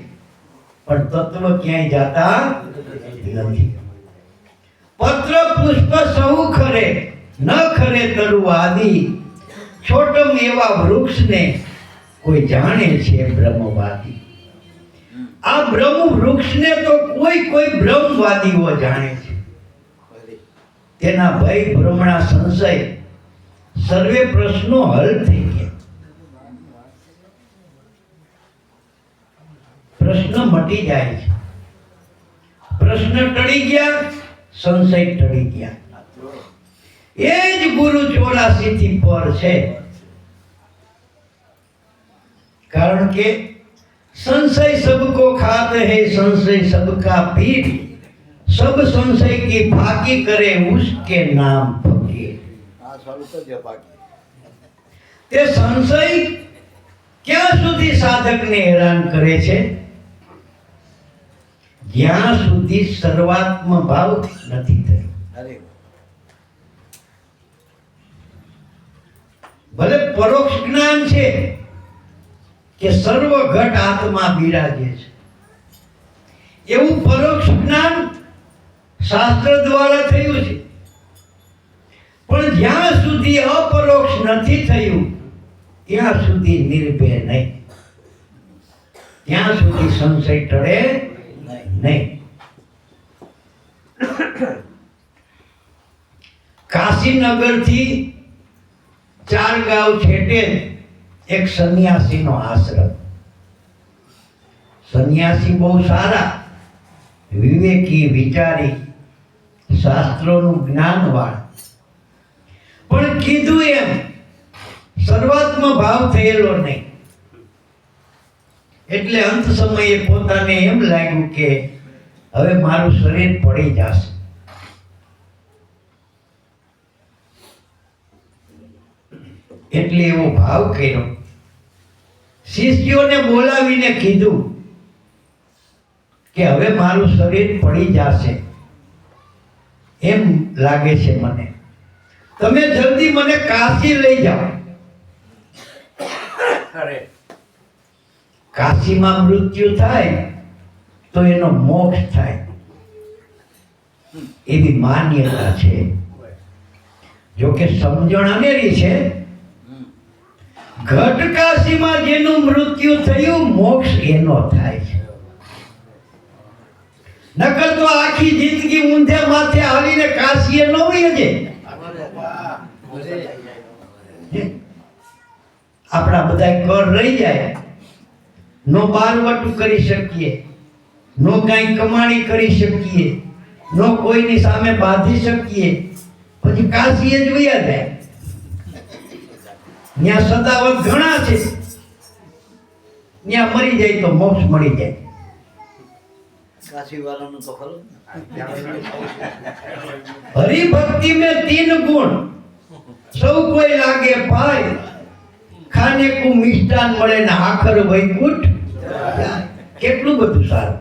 પણ તત્વ ક્યાંય જાતા નથી. પત્ર પુષ્પ સહુ ખરે ન ખરે તરુ આદિ, છોટમ એવા વૃક્ષને કોઈ જાણે છે બ્રહ્મવાદી. આ બ્રહ્મ વૃક્ષને તો કોઈ બ્રહ્મવાદીઓ જાણે છે. તેના ભય ભ્રમણા સંશય સર્વે પ્રશ્નો હલ થઈ ગયા. પ્રશ્ન મટી જાય છે. પ્રશ્ન ટળી ગયા, સંશય ટળી ગયા. એ જ ગુરુ 84 થી પર છે. કારણ કે संशय सबको खात है, संशय सबका पीर, सब संशय की फाकी करे उसके नाम फकीर. તે સંશય ક્યાં સુધી સાધકને હેરાન કરે છે? જ્યાં સુધી સર્વાત્મ ભાવ નથી થયો. ભલે પરોક્ષ જ્ઞાન છે કે સર્વ ઘટ આત્મા બિરાજે છે, એવું પરોક્ષ જ્ઞાન શાસ્ત્ર દ્વારા થયું છે. પણ જ્યાં સુધી અપરોક્ષ નથી થયું ત્યાં સુધી નિર્ભય નહીં, ત્યાં સુધી સંશય ટળે નહીં. કાશીનગર થી 4 ગાંવ છેટે એક સંન્યાસીનો આશ્રમ. સંન્યાસી બહુ સારા, વિવેકી, વિચારી, શાસ્ત્રોનું જ્ઞાનવાળ. પણ કીધું એમ સર્વાત્મ ભાવ થયેલો નહીં. એટલે અંત સમયે પોતાને એમ લાગ્યું કે હવે મારું શરીર પડી જશે. એટલે એવો ભાવ કર્યો. શિષ્યોને બોલાવીને કીધું કે હવે મારું શરીર પડી જશે એમ લાગે છે મને, તમે જલ્દી મને કાશી લઈ જાઓ. કાશીમાં મૃત્યુ થાય તો એનો મોક્ષ થાય એવી માન્યતા છે. જો કે સમજણ અનેરી છે. ઘટ કાશીમાં જેનું મૃત્યુ થયું મોક્ષ એનો થાય છે. નકર તો આખી જિંદગી ઊંધે માથે આવીને કાશીએ ન વહી જાય. આપણા બધા કર રહી જાય, નો બારવટું કરી શકીએ, નો કાંઈ કમાણી કરી શકીએ, નો કોઈની સામે બાંધી શકીએ, પછી કાશીએ જ વયા જાય. ત્યાં સદાવત ઘણા છે, ત્યાં મરી જાય તો મોક્ષ મળી જાય. काशी वालों ने तो खरो हरिभक्ति में 3 गुण सौ कोई लागे पाए, खाने को मिष्टान મળે ને આખર વૈકુંઠ. કેટલું બધું સારું.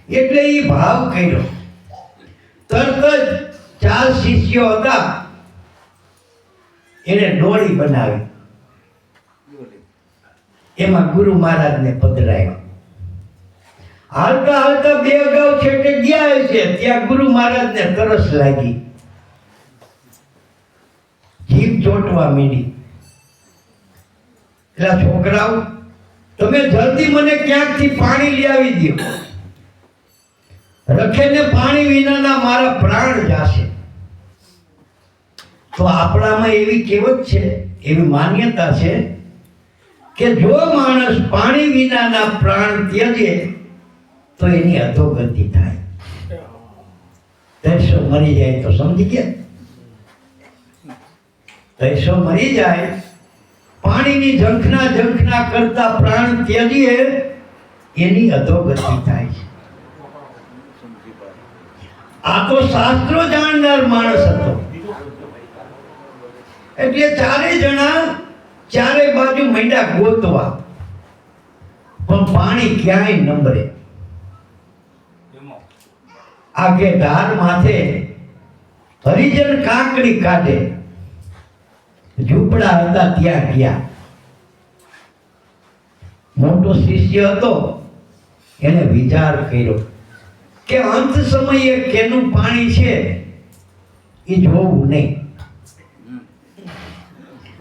એટલે એ ભાવ કર્યો. તરત જ 4 શિષ્યો હતા, એને ડોળી બનાવી, એમાં ગુરુ મહારાજને પધરાવ્યા. હાલતા હાલતા 2 ગાંવ છેટે ગયા છે, ત્યાં ગુરુ મહારાજને તરસ લાગી, જીભ ચોંટવા માંડી. એટલે છોકરાઓ તમે જલ્દી મને ક્યાંકથી પાણી લઈ આવી દો, રખેને પાણી વિનાના મારા પ્રાણ જાશે. તો આપણામાં એવી કહેવત છે, એવી માન્યતા છે કે જો માણસ પાણી વિનાના પ્રાણ ત્યજે તો એની અધોગતિ થાય. તૈસો મરી જાય તો સમજી ગયા, તૈસો મરી જાય પાણીની ઝંખના કરતા પ્રાણ ત્યજીએ એની અધોગતિ થાય છે. આ તો શાસ્ત્રો જાણનાર માણસ હતો. એટલે ચારે જણા ચારે બાજુ માંડ્યા ગોતવા, પણ પાણી ક્યાંય નંબરે. આગે ધાર માથે હરિજન કાંકરી કાઢે, ઝૂંપડા હતા ત્યાં ગયા. મોટો શિષ્ય હતો, એને વિચાર કર્યો કે અંત સમયે કેનું પાણી છે એ જોવું નહીં.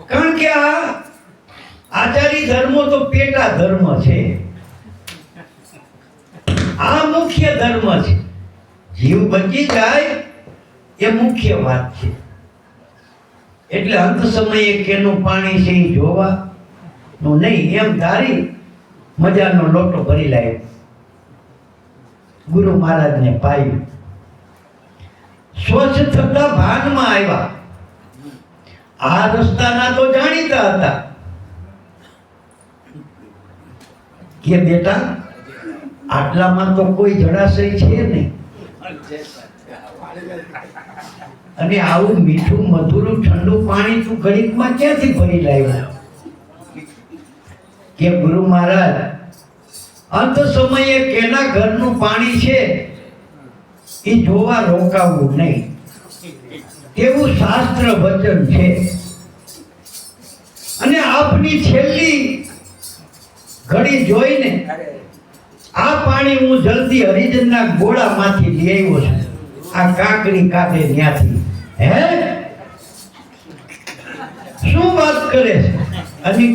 કારણ કે આ આચારી ધર્મો તો પેટા ધર્મ છે, આ મુખ્ય ધર્મ છે. જીવ બચી જાય એ મુખ્ય વાત છે. એટલે અંત સમયે કેનું પાણી છે એ જોવાનું નહીં એમ ધારી મજાનો લોટો ભરી લાવ્યો. ગુરુ મહારાજને પાયું. સ્વચ્છ થતા ભાનમાં આવ્યા. આ રસ્તાના તો જાણીતા હતા કે બેટા આટલામાં તો કોઈ જળાશય છે નહીં, અને આવું મીઠું મધુરું ઠંડુ પાણી તું ઘડીકમાં ક્યાંથી ભરી લાવ્યો? કે ગુરુ મહારાજ અંત સમયે કેના ઘરનું પાણી છે એ જોવા રોકાવું નહીં, તેવું શાસ્ત્ર વચન છે. અને આપની છેલ્લી ઘડી જોઈને આ પાણી હું જલ્દી હરિજનના ગોળામાંથી લઈ આવ્યો છું. આ કાંકરી કાઢે ત્યાંથી. હે શું વાત કરે છે? અને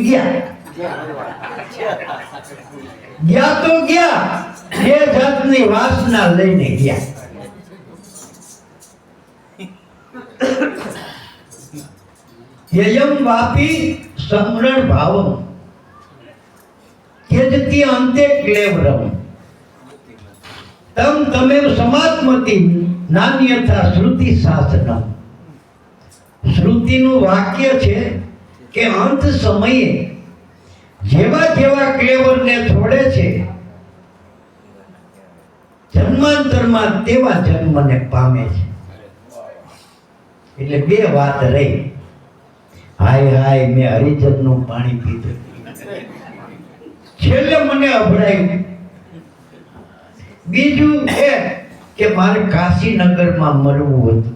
ગયા તો ગયા, બે જાતની વાસના લઈને ગયા. યયમ વાપી સમરણ ભાવમ કેજતી અંતે ક્લેવરમ તમ તમેવ સમાત્મતિ નાન્યથા શ્રુતિ શાસનમ. શ્રુતિનું વાક્ય છે કે અંત સમયે જેવા જેવા ક્લેવરને છોડે છે જન્માંતરમાં તેવા જન્મને પામે છે. એટલે બે વાત રહી. હાય હાય મેં હરિજનનું પાણી પીધું, છેલ્લે મને અભડાયું. બીજું એ કે મારે કાશીનગરમાં મરવું હતું.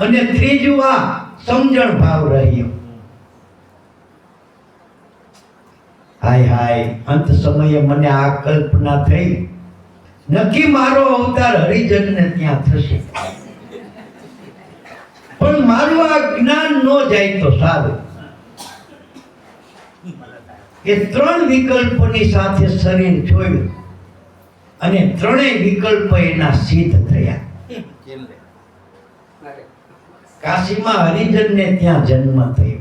અને ત્રીજું આ સમજણ ભાવ રહ્યો. હાય હાય અંત સમયે મને આ કલ્પના થઈ, નક્કી મારો અવતાર હરિજનને ત્યાં થશે, પણ મારું આ જ્ઞાન ન જાય તો સારું. એ ત્રણ વિકલ્પોની સાથે શરીર છોડ્યું અને ત્રણેય વિકલ્પ એના સિદ્ધ થયા. કાશીમાં હરિજનને ત્યાં જન્મ થયો.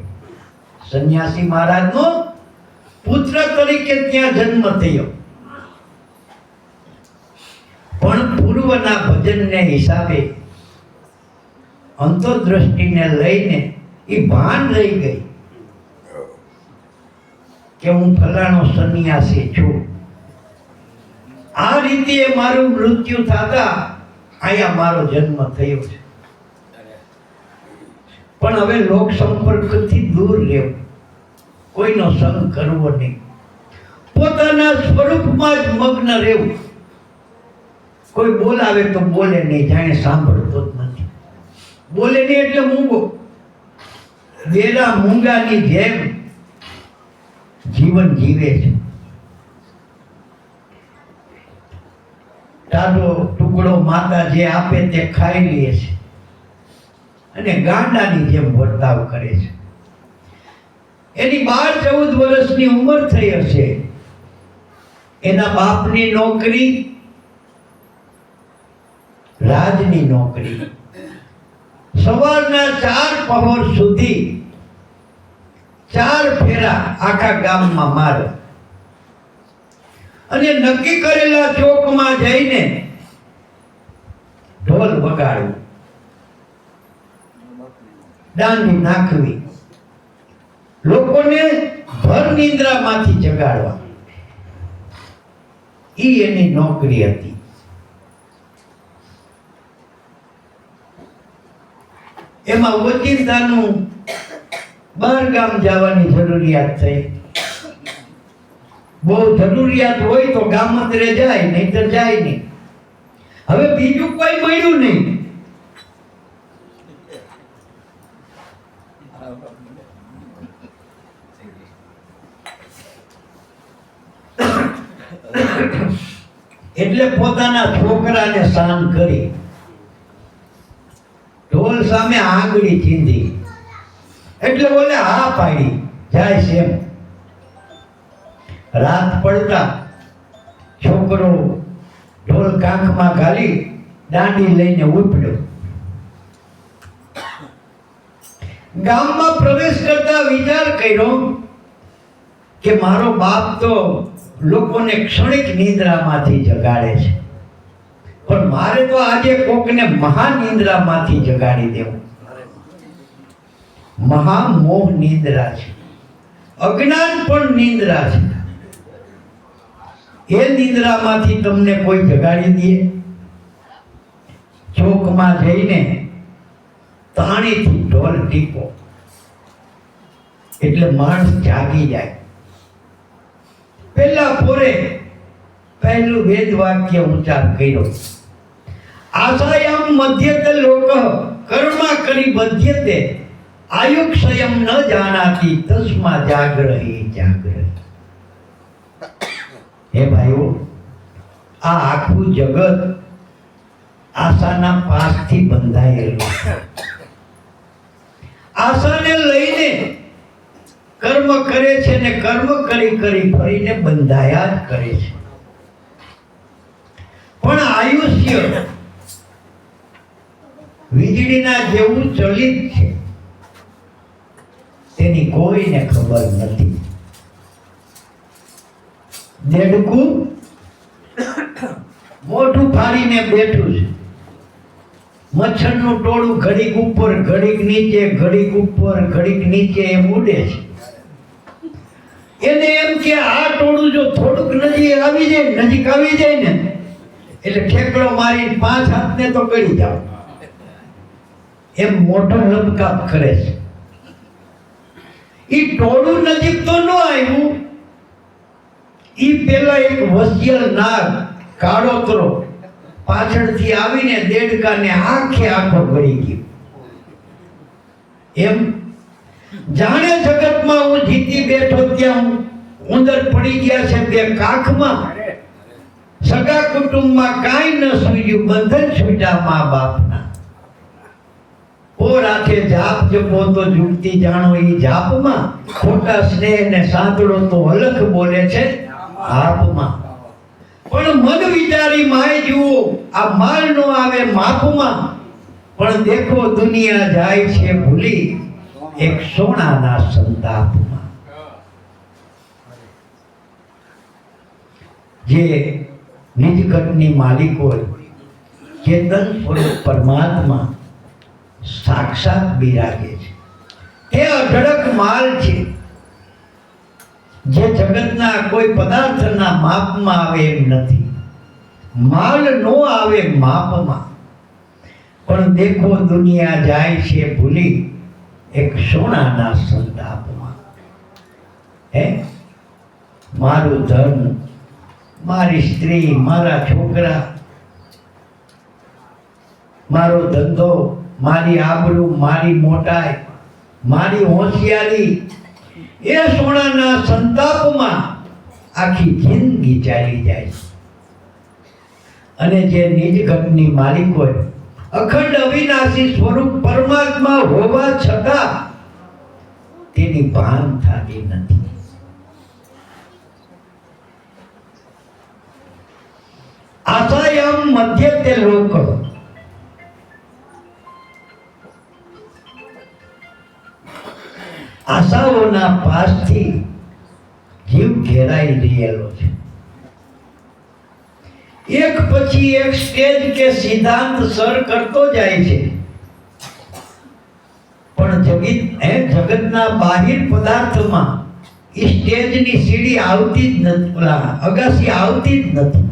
સંન્યાસી મહારાજનો પુત્ર તરીકે ત્યાં જન્મ થયો. પણ પૂર્વના ભજનને હિસાબે અંતરદ્રષ્ટિને લઈને એ ભાન રહી ગઈ કે હું ફલાણો સંન્યાસી છું. આ રીતે મારું મૃત્યુ થતા અહીંયા મારો જન્મ થયો છે. પણ હવે લોક સંપર્કથી દૂર રહેવું, કોઈનો સંગ કરવો નહીં, પોતાના સ્વરૂપમાં જ મગ્ન રહેવું. કોઈ બોલાવે તો બોલે નહીં, જાણે સાંભળતો જ નથી. બોલે નહીં એટલે મૂંગો. બેરા મૂંગાની જેમ જીવન જીવે છે. ટાઢો ટુકડો માતા જે આપે તે ખાઈ લે છે અને ગાંડાની જેમ વર્તાવ કરે છે. એની 12-14 વર્ષની ઉંમર થઈ હશે. એના બાપની નોકરી રાજની નોકરી. સવારના 4 પહોર સુધી 4 ફેરા આખા ગામમાં મારે અને નક્કી કરેલા ચોકમાં જઈને ઢોલ વગાડવું, દાંડી નાખવી, લોકોને ભર નિંદ્રામાંથી જગાડવા, ઈ એની નોકરી હતી. એમાં ઓચિંતાનું બહાર ગામ જવાની જરૂરિયાત થઈ. બહુ જરૂરિયાત હોય તો ગામત્રે જાય, નહીં તો જાય નહીં. હવે બીજું કોઈ મળ્યું નહીં. એટલે પોતાના છોકરાને શાન કરી ઢોલ સામે આંગળી ચીંધી. એટલે બોલે હા પાડી જાય છે એમ. રાત પડતા છોકરો ઢોલ કાંખમાં ઘાલી દાંડી લઈને ઉપડ્યો. ગામમાં પ્રવેશ કરતા વિચાર કર્યો કે મારો બાપ તો લોકોને ક્ષણિક નિંદ્રામાંથી જગાડે છે, પણ મારે તો આજે કોકને મહાનિંદ્રામાંથી જગાડી દેવું. મહામોહ નિંદ્રા છે, અજ્ઞાન પણ નિંદ્રા છે. એ નિંદ્રામાંથી તમને કોઈ જગાડી દે? ચોકમાં જઈને તાણીથી ઢોલ ટીપો એટલે માણસ જાગી જાય. પહેલા પોરે પહેલું વેદ વાક્ય ઉચ્ચાર કર્યો, આશાયામ મધ્યતે લોક કર્મા કરી બધ્યતે આયુક્ષયમ ન જાનાતી તસ્મા જાગ્રહી જાગ્રહી. હે ભાઈઓ, આ આખું જગત આશાના પાસથી બંધાયેલું છે. આશાને લઈને કર્મ કરે છે ને કર્મ કરી કરી ફરીને બંધાયા જ કરે છે. પણ આયુષ્ય વીજળીના જેવું ચલિત છે, તેની કોઈને ખબર નથી. દેડકું મોઢું ફાડીને બેઠું છે. મચ્છરનું ટોળું ઘડીક ઉપર ઘડીક નીચે, ઘડીક ઉપર ઘડીક નીચે એમ ઉડે છે. એને એમ કે આ ટોળું જો થોડુંક નજીક આવી જાય ને એટલે ઠેકડો મારી 5 હાથને તો ગળી જાવ, એમ મોટો લપકાપ કરે છે. ઈ ટોળું નજીક તો ન આવ્યું, ઈ પેલા એક વસિયલ નાગ કાળોતરો પાછળથી આવીને દેડકાને આખે આખો ગળી ગયો. એમ જાણે જગતમાં હું જીતી બેઠો ત્યાં ઉંદર પડી ગયા છે બે કાખમાં. સગા કુટુંબમાં કાંઈ ન સૂજ્યું, બંધન છૂટા મા બાપના. ઓ રાખે જાપ જપો તો જુગતી જાણો ઈ જાપમાં, ખોટા સ્નેહ ને સાંતળો તો અલખ બોલે છે આપમાં. પણ મન વિચારી માય જુઓ, આ માલ નો આવે માપમાં. પણ દેખો દુનિયા જાય છે ભૂલી એક સોનાના સંતાપમાં. જે નિજ ઘટની માલિક હોય, ચેતન સ્વરૂપ પરમાત્મા સાક્ષાત બિરાગે છે. તે અઢળક માલ છે, જે જગતના કોઈ પદાર્થના માપમાં આવે એમ નથી. માલ નો આવે માપમાં. પણ દેખો દુનિયા જાય છે ભૂલી એક સોનાના સંતાપમાં. હે, મારું ધન, મારી સ્ત્રી, મારા છોકરા, મારો ધંધો, મારી આબરૂ, મારી મોટાઈ, મારી હોશિયારી, એ સોનાના સંતાપમાં આખી જિંદગી ચાલી જાય. અને જે નિજ ઘટની માલિક હોય, અખંડ અવિનાશી સ્વરૂપ પરમાત્મા હોવા છતાં તેની ભાન થતી નથી. આશાયામ મધ્યતે લોક, આશાઓના પાસથી જીવ ઘેરાઈ રહેલો છે. એક પછી એક સ્ટેજ કે સિદ્ધાંત સર કરતો જાય છે, પણ જગતના બાહિર પદાર્થમાં ઈ સ્ટેજની સીડી આવતી જ નથી, ઓલા અગાસી આવતી જ નથી.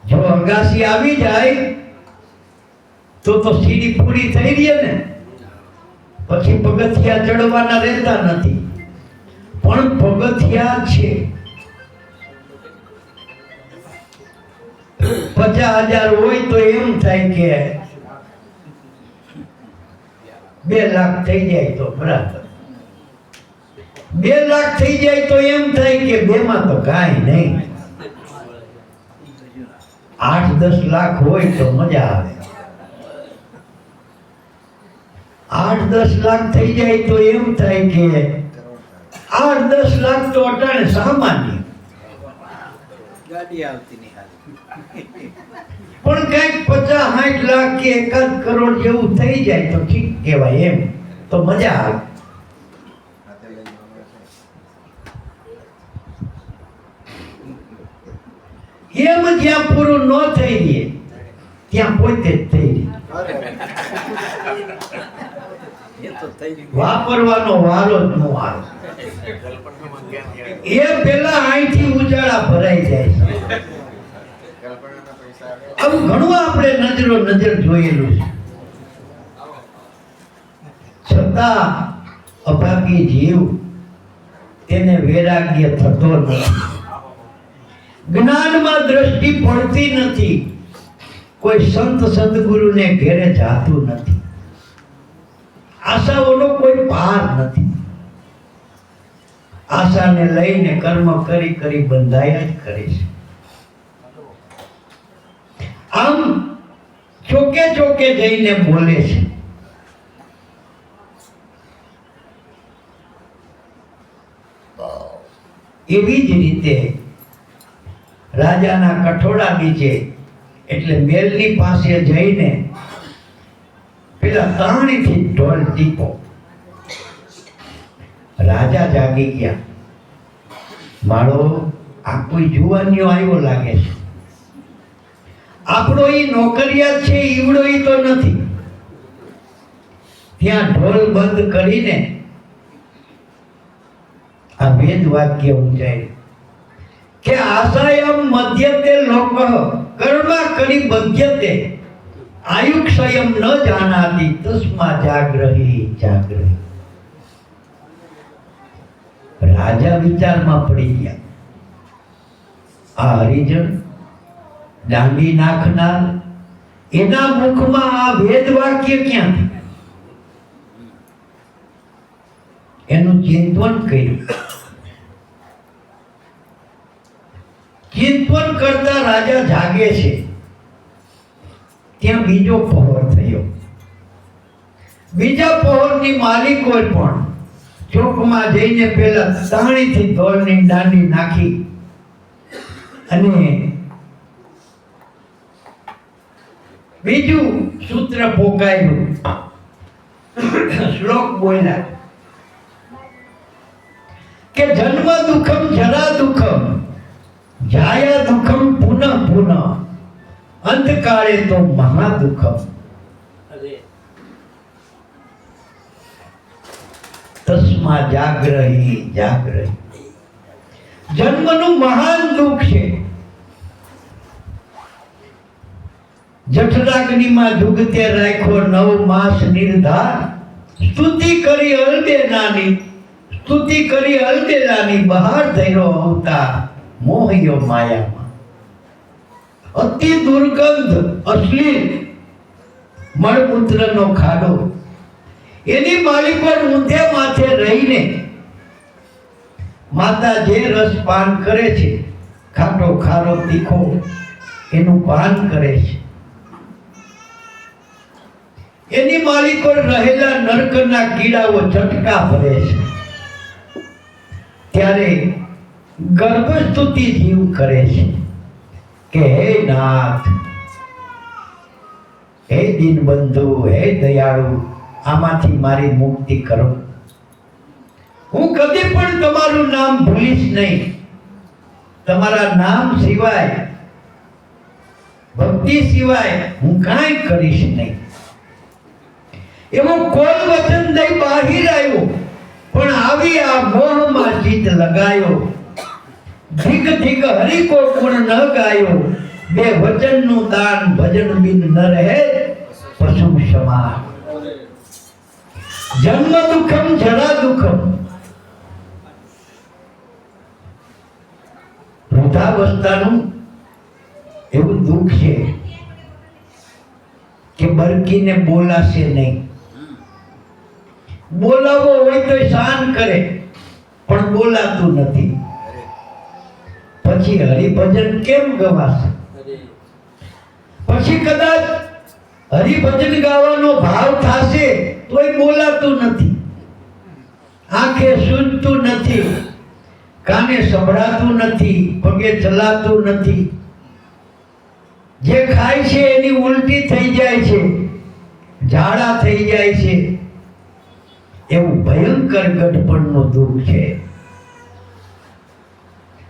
જો અગાસી આવી જાય તો સીડી પૂરી થઈ રહી ને, પછી પગથિયા ચડવાના રહેતા નથી. પણ પગથિયા છે. 50,000 હોય તો એમ થાય કે 2 લાખ થઈ જાય તો બરાબર. 2 લાખ થઈ જાય તો એમ થાય કે 2 માં તો કાંઈ નહીં. 8-10 લાખ હોય તો મજા આવે. 8-10 લાખ થઈ જાય તો એમ થાય કે 8-10 લાખ તો અટાણે સામાન્ય, ગાડી આવતી નહીં. પણ કઈક 50-60 લાખ કે 1 કરોડ જેવું થઈ જાય તો ઠીક કહેવાય, એમ તો મજા આવે. એમ જ્યાં પૂરું ન થઈ રહે ત્યાં પોતે જ થઈ રહે. એ તો થઈ ગયું. વાપરવાનો વારો જ ન આવે. એ પેલા અહીંથી ઉજાળા ભરાઈ જાય છે. આવું ઘણું આપણે નજર જોયેલું છે. છતાં અભાગી જીવ તેને વૈરાગ્ય થતો નથી, જ્ઞાનમાં દ્રષ્ટિ પડતી નથી, કોઈ સંત સદગુરુને ઘેરે જાતું નથી, આશાઓનો કોઈ પાર નથી. આશાને લઈને કર્મ કરી બંધાયા જ કરે છે. આમ ચોકે જઈને બોલે છે. એવી જ રીતે રાજાના કઠોળા નીચે એટલે મેલની પાસે જઈને પેલા તાણીથી ઢોલ ટીપો. રાજા જાગી ગયા. માળો આ કોઈ જુવાનિયો આવ્યો લાગે છે. આપણો ઈ નોકરિયાત છે, ઈવડો ઈ તો નથી. ત્યાં ઢોલ બંધ કરીને આ વેદ વાક્ય ઊંચાઈ કે આશાયમ મધ્યતે લોક કર્મા કરી બધ્યતે આયુક્ષયમ ન જાનાતિ તસ્મા જાગ્રહી. રાજા વિચારમાં પડી ગયા. આ હરિજન દાંડી નાખનાર એના મુખમાં આ વેદ વાક્ય ક્યાંથી? એનું ચિંતન કર્યું. ચિંતન કરતા રાજા જાગે છે. ત્યાં બીજો પહોર થયો. બીજા પહોરની માલિકો પણ ચોકમાં જઈને પેલા તાણીથી ઢોલની દાંડી નાખી અને બીજું સૂત્ર પોકાયું. શ્લોક બોલ્યા કે જન્મ દુઃખમ જરા દુઃખમ જાયા દુઃખમ પુનઃ અંતકાળે તો મહા દુઃખમ. તસ્મા જાગ્રહી. જન્મનું મહાન દુઃખ છે. જઠરાગ્નિમાં જુગતે રાખ્યો 9 માસ નિર્ધાર. સ્તુતિ કરી અલબેલાની બહાર ધર્યો અવતાર. મોહ્યો માયામાં અતિ દુર્ગંધ અશ્લીલ મળમૂત્રનો ખાડો. એની માલિકો ઊંધે માથે રહીને માતા જે રસ પાન કરે છે, ખાટો ખારો તીખો, એનું પાન કરે છે. એની માલિકો રહેલા નરકના કીડાઓ ઝટકા ભરે છે. ત્યારે ગર્ભસ્તુતિ જીવ કરે છે કે હે નાથ, હે દીનબંધુ, હે દયાળુ, આમાંથી મારી મુક્તિ કરો. હું કદી પણ તમારું નામ ભૂલીશ નહીં. તમારા નામ સિવાય, ભક્તિ સિવાય હું કાંઈ કરીશ નહીં. એવો કોઈ વચન દઈ બહાર આવ્યો, પણ આવી આ મોહમાં ચિત્ત લગાયો, ધીક ધીક હરિ કો ગુણ ન ગાયો, બે વચનનું દાન ભજન બિન ન રહે પશુ સમાન. જન્મ દુઃખમ જરા દુઃખમ, વૃદ્ધાવસ્થાનું એવું દુઃખ છે કે બરકીને બોલાશે નહીં. બોલાવો હોય તો શાન કરે, પણ બોલાતું નથી. પછી હરિભજન કેમ ગવાશે? પછી કદાચ હરિભજન ગાવાનો ભાવ થશે તોય બોલાતું નથી, આંખે સૂઝતું નથી, કાને સંભળાતું નથી, પગે ચલાતું નથી. જે ખાય છે એની ઉલટી થઈ જાય છે, ઝાડા થઈ જાય છે. એવું ભયંકર ગઢપણનું દુઃખ છે.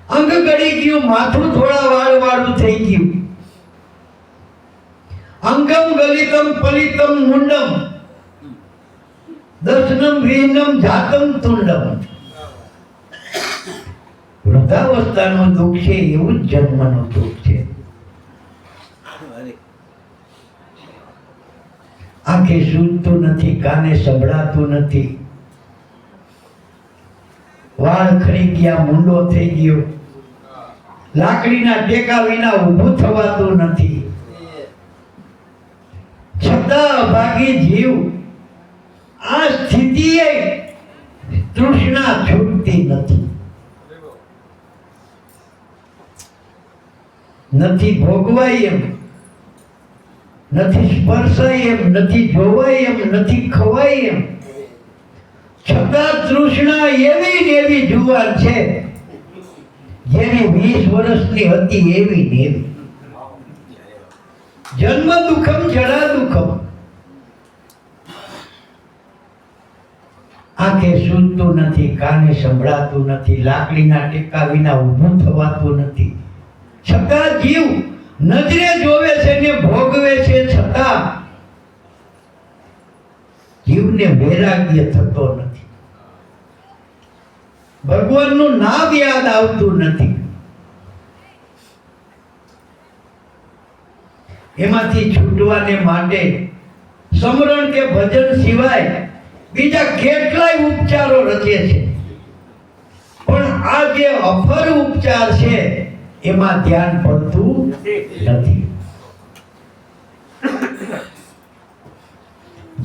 અંગ ગળી ગયું, માથું થોડા વાળું થઈ ગયું. અંગમ ગલિતમ પલિતમ મુંડમ, દર્શનમ વિહીનમ જાતમ તુંડમ. વૃદ્ધાવસ્થાનું દુઃખ છે એવું જ જન્મનું દુઃખ છે. આંખે સૂઝતું નથી, કાને સંભળાતું નથી, વાળ ખરી ગયા, મુંડો થઈ ગયો, લાકડીના ટેકા વિના ઊભું થવાતું નથી. છતાં અભાગી જીવ આ સ્થિતિએ તૃષ્ણા છૂટતી નથી. નથી ભોગવાય એમ, નથી સ્પર્શાય એમ, નથી જોવાય એમ, નથી ખવાય એમ. છતાં તૃષ્ણા એવી ને એવી જુવાન છે જેની 20 વર્ષની હતી એવી ને એવી. જન્મ દુઃખમ જરા દુઃખમ, આંખે સૂઝતું નથી, કાને સંભળાતું નથી, લાકડીના ટેકા વિના ઊભું થવાતું નથી. છતાં જીવ નજરે જોવે છે ને ભોગવે છે, છતાં જીવને વૈરાગ્ય થતો નથી. ભગવાનનું નામ યાદ આવતું નથી. એમાંથી છૂટવાને માટે સમરણ કે ભજન સિવાય બીજા કેટલાય ઉપચારો રચે છે, પણ આ જે અફર ઉપચાર છે એમાં ધ્યાન પડતું નથી.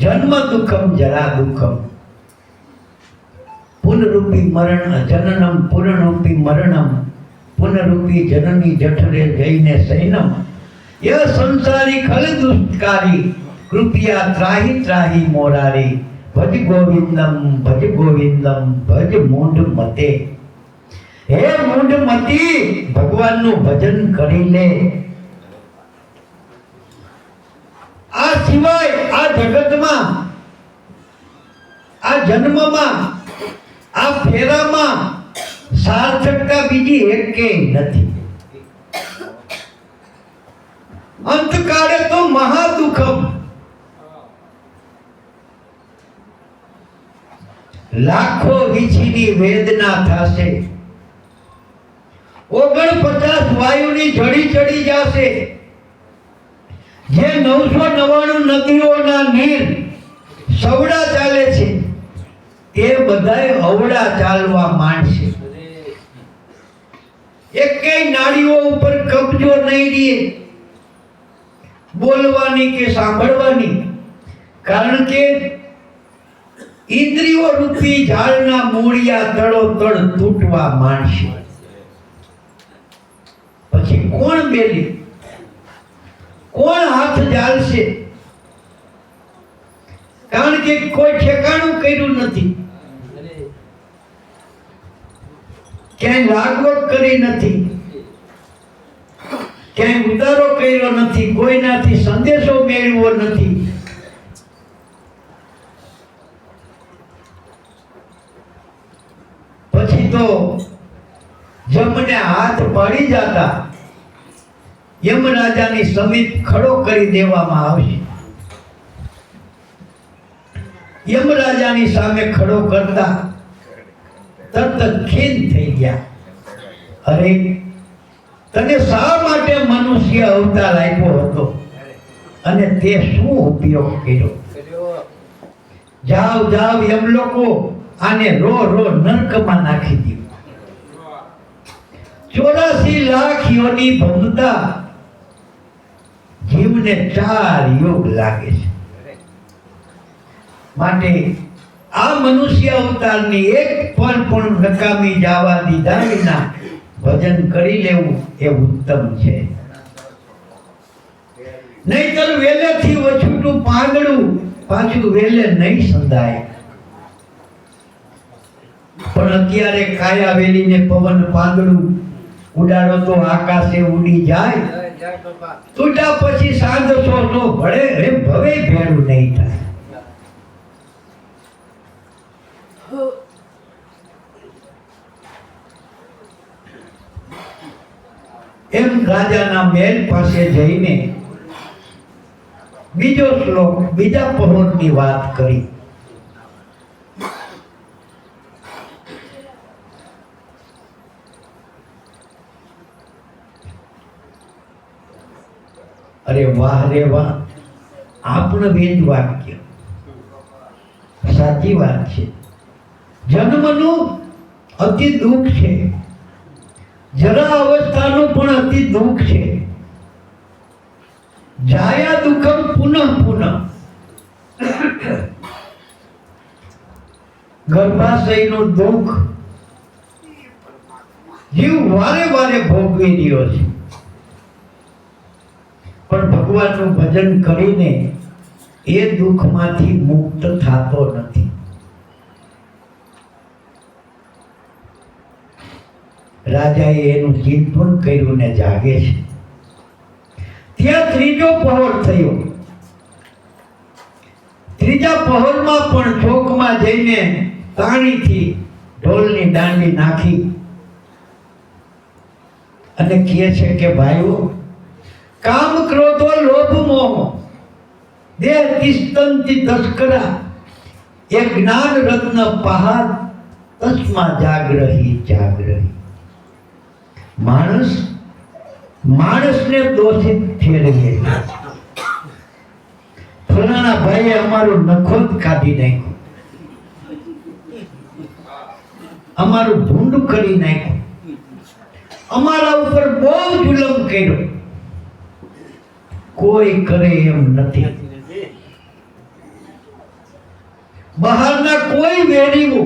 જન્મ દુઃખમ જરા દુઃખમ, પુનરૂપી મરણ જનનમ, પુનરૂપી મરણમ, પુનરૂપી જનની જઠરે જઈને સૈનમ. ય સંસારી ખલ દુષ્કારી, કૃપયા ત્રાહી ત્રાહી મોરારી. ભજ ગોવિંદમ ભજ ગોવિંદમ ભજ મૂઢ મતે. હે મૂઢ મતી, ભગવાનનું ભજન કરી લે. આ સિવાય આ જગતમાં, આ જન્મમાં, આ ફેરામાં સાર્થકતા બીજી એકેય નથી. અંતકાળે તો મહાદુઃખમ, લાખો વીછીની વેદના થશે. 49 વાયુની જડી ચડી જશે. જે 999 નદીઓના નીર સવડા ચાલે છે એ બધાય અવડા ચાલવા માંડશે. એકેય નાડીઓ ઉપર કબજો નહીં રહે, બોલવાની કે સાંભળવાની. કારણ કે ઇન્દ્રિયો રૂપી ઝાડના મૂળિયા તડોતડ તૂટવા માંડશે. પછી કોણ બેલી, કોણ હાથ ઝાલશે? કારણ કે કોઈ ઠેકાણું કર્યું નથી, ક્યાંય લાગવત કરી નથી, ક્યાંય ઉતારો કર્યો નથી, કોઈનાથી સંદેશો મેળવ્યો નથી. પછી તો જમને હાથ પડી જતા યમરાજાની સમીપ ખડો કરી દેવામાં આવશે. યમરાજાની સામે ખડો કરતા તરત જ ખીન થઈ ગયા. અરે તને શા માટે મનુષ્ય અવતાર આપ્યો હતો અને તે શું ઉપયોગ કર્યો? જાવ જાવ એમ લોકો આને રો રો નરકમાં નાખી દીધું. 84 લાખ યોની ભમતા જીવને 4 યુગ લાગે છે. માટે આ મનુષ્ય અવતારની એક પણ નકામી જવા દીધા વિના ભજન કરી લેવું એ ઉત્તમ છે. નહીતર વેલેથી વછૂટું પાંદડું પાછું વેલે નહીં સંધાય. પણ અત્યારે કાયા વેલીને પવન પાંદડું ઉડાડો તો આકાશે ઉડી જાય. તૂટા પછી સાંધશો તો ભળે એમ ભવે ભેરું નહીં થાય. એમ રાજાના મહેલ પાસે જઈને બીજો શ્લોક બીજા પહોરની વાત કરી. અરે વાહ રે વાહ, આપણ વેદ વાક્ય સાચી વાત છે. જન્મનું અતિ દુઃખ છે, જરા અવસ્થાનું પણ અતિ દુઃખ છે. જાયા દુઃખમ પુનઃ પુનઃ. ગર્ભાશયનું દુઃખ જીવ વારે વારે ભોગવી રહ્યો છે. પણ ભગવાનનું ભજન કરીને એ દુઃખમાંથી મુક્ત થતો નથી. રાજાએ એનું ચિંતન કર્યું ને જાગે છે. ત્યાં ત્રીજો પહોર થયો. ત્રીજા પહોરમાં પણ ચોકમાં જઈને તાણીથી ઢોલની દાંડી નાખી અને કહે છે કે ભાઈઓ, કામ ક્રોધો લોભ મોહ દેહ તિસ્તંતિ તસ્કરા એ જ્ઞાન રત્ન પહાડ તસ્મા જાગ્રહી જાગ્રહી. માણસને દોષિત ઠેરવીએ. ફલાણા ભાઈએ અમારું નખોદ કાઢી નાખ્યું, અમારું ભૂંડ કરી નાખ્યું, અમારા ઉપર બહુ જુલમ કર્યો. કોઈ કરે એમ નથી. બહારના કોઈ વેરીઓ,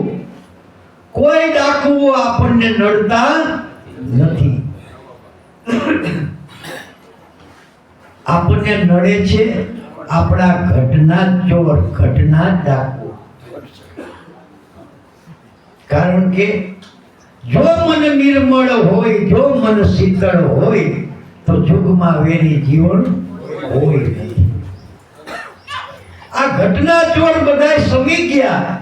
કોઈ ડાકુઓ આપણને નડતા નથી. આપણને નડે છે આપણા ઘટના ચોર, ઘટના ડાકુ. કારણ કે જો મન નિર્મળ હોય, જો મન શીતળ હોય તો જુગમાં વેરી જીવન હોય નહીં. આ ઘટના ચોર બધા સમી ગયા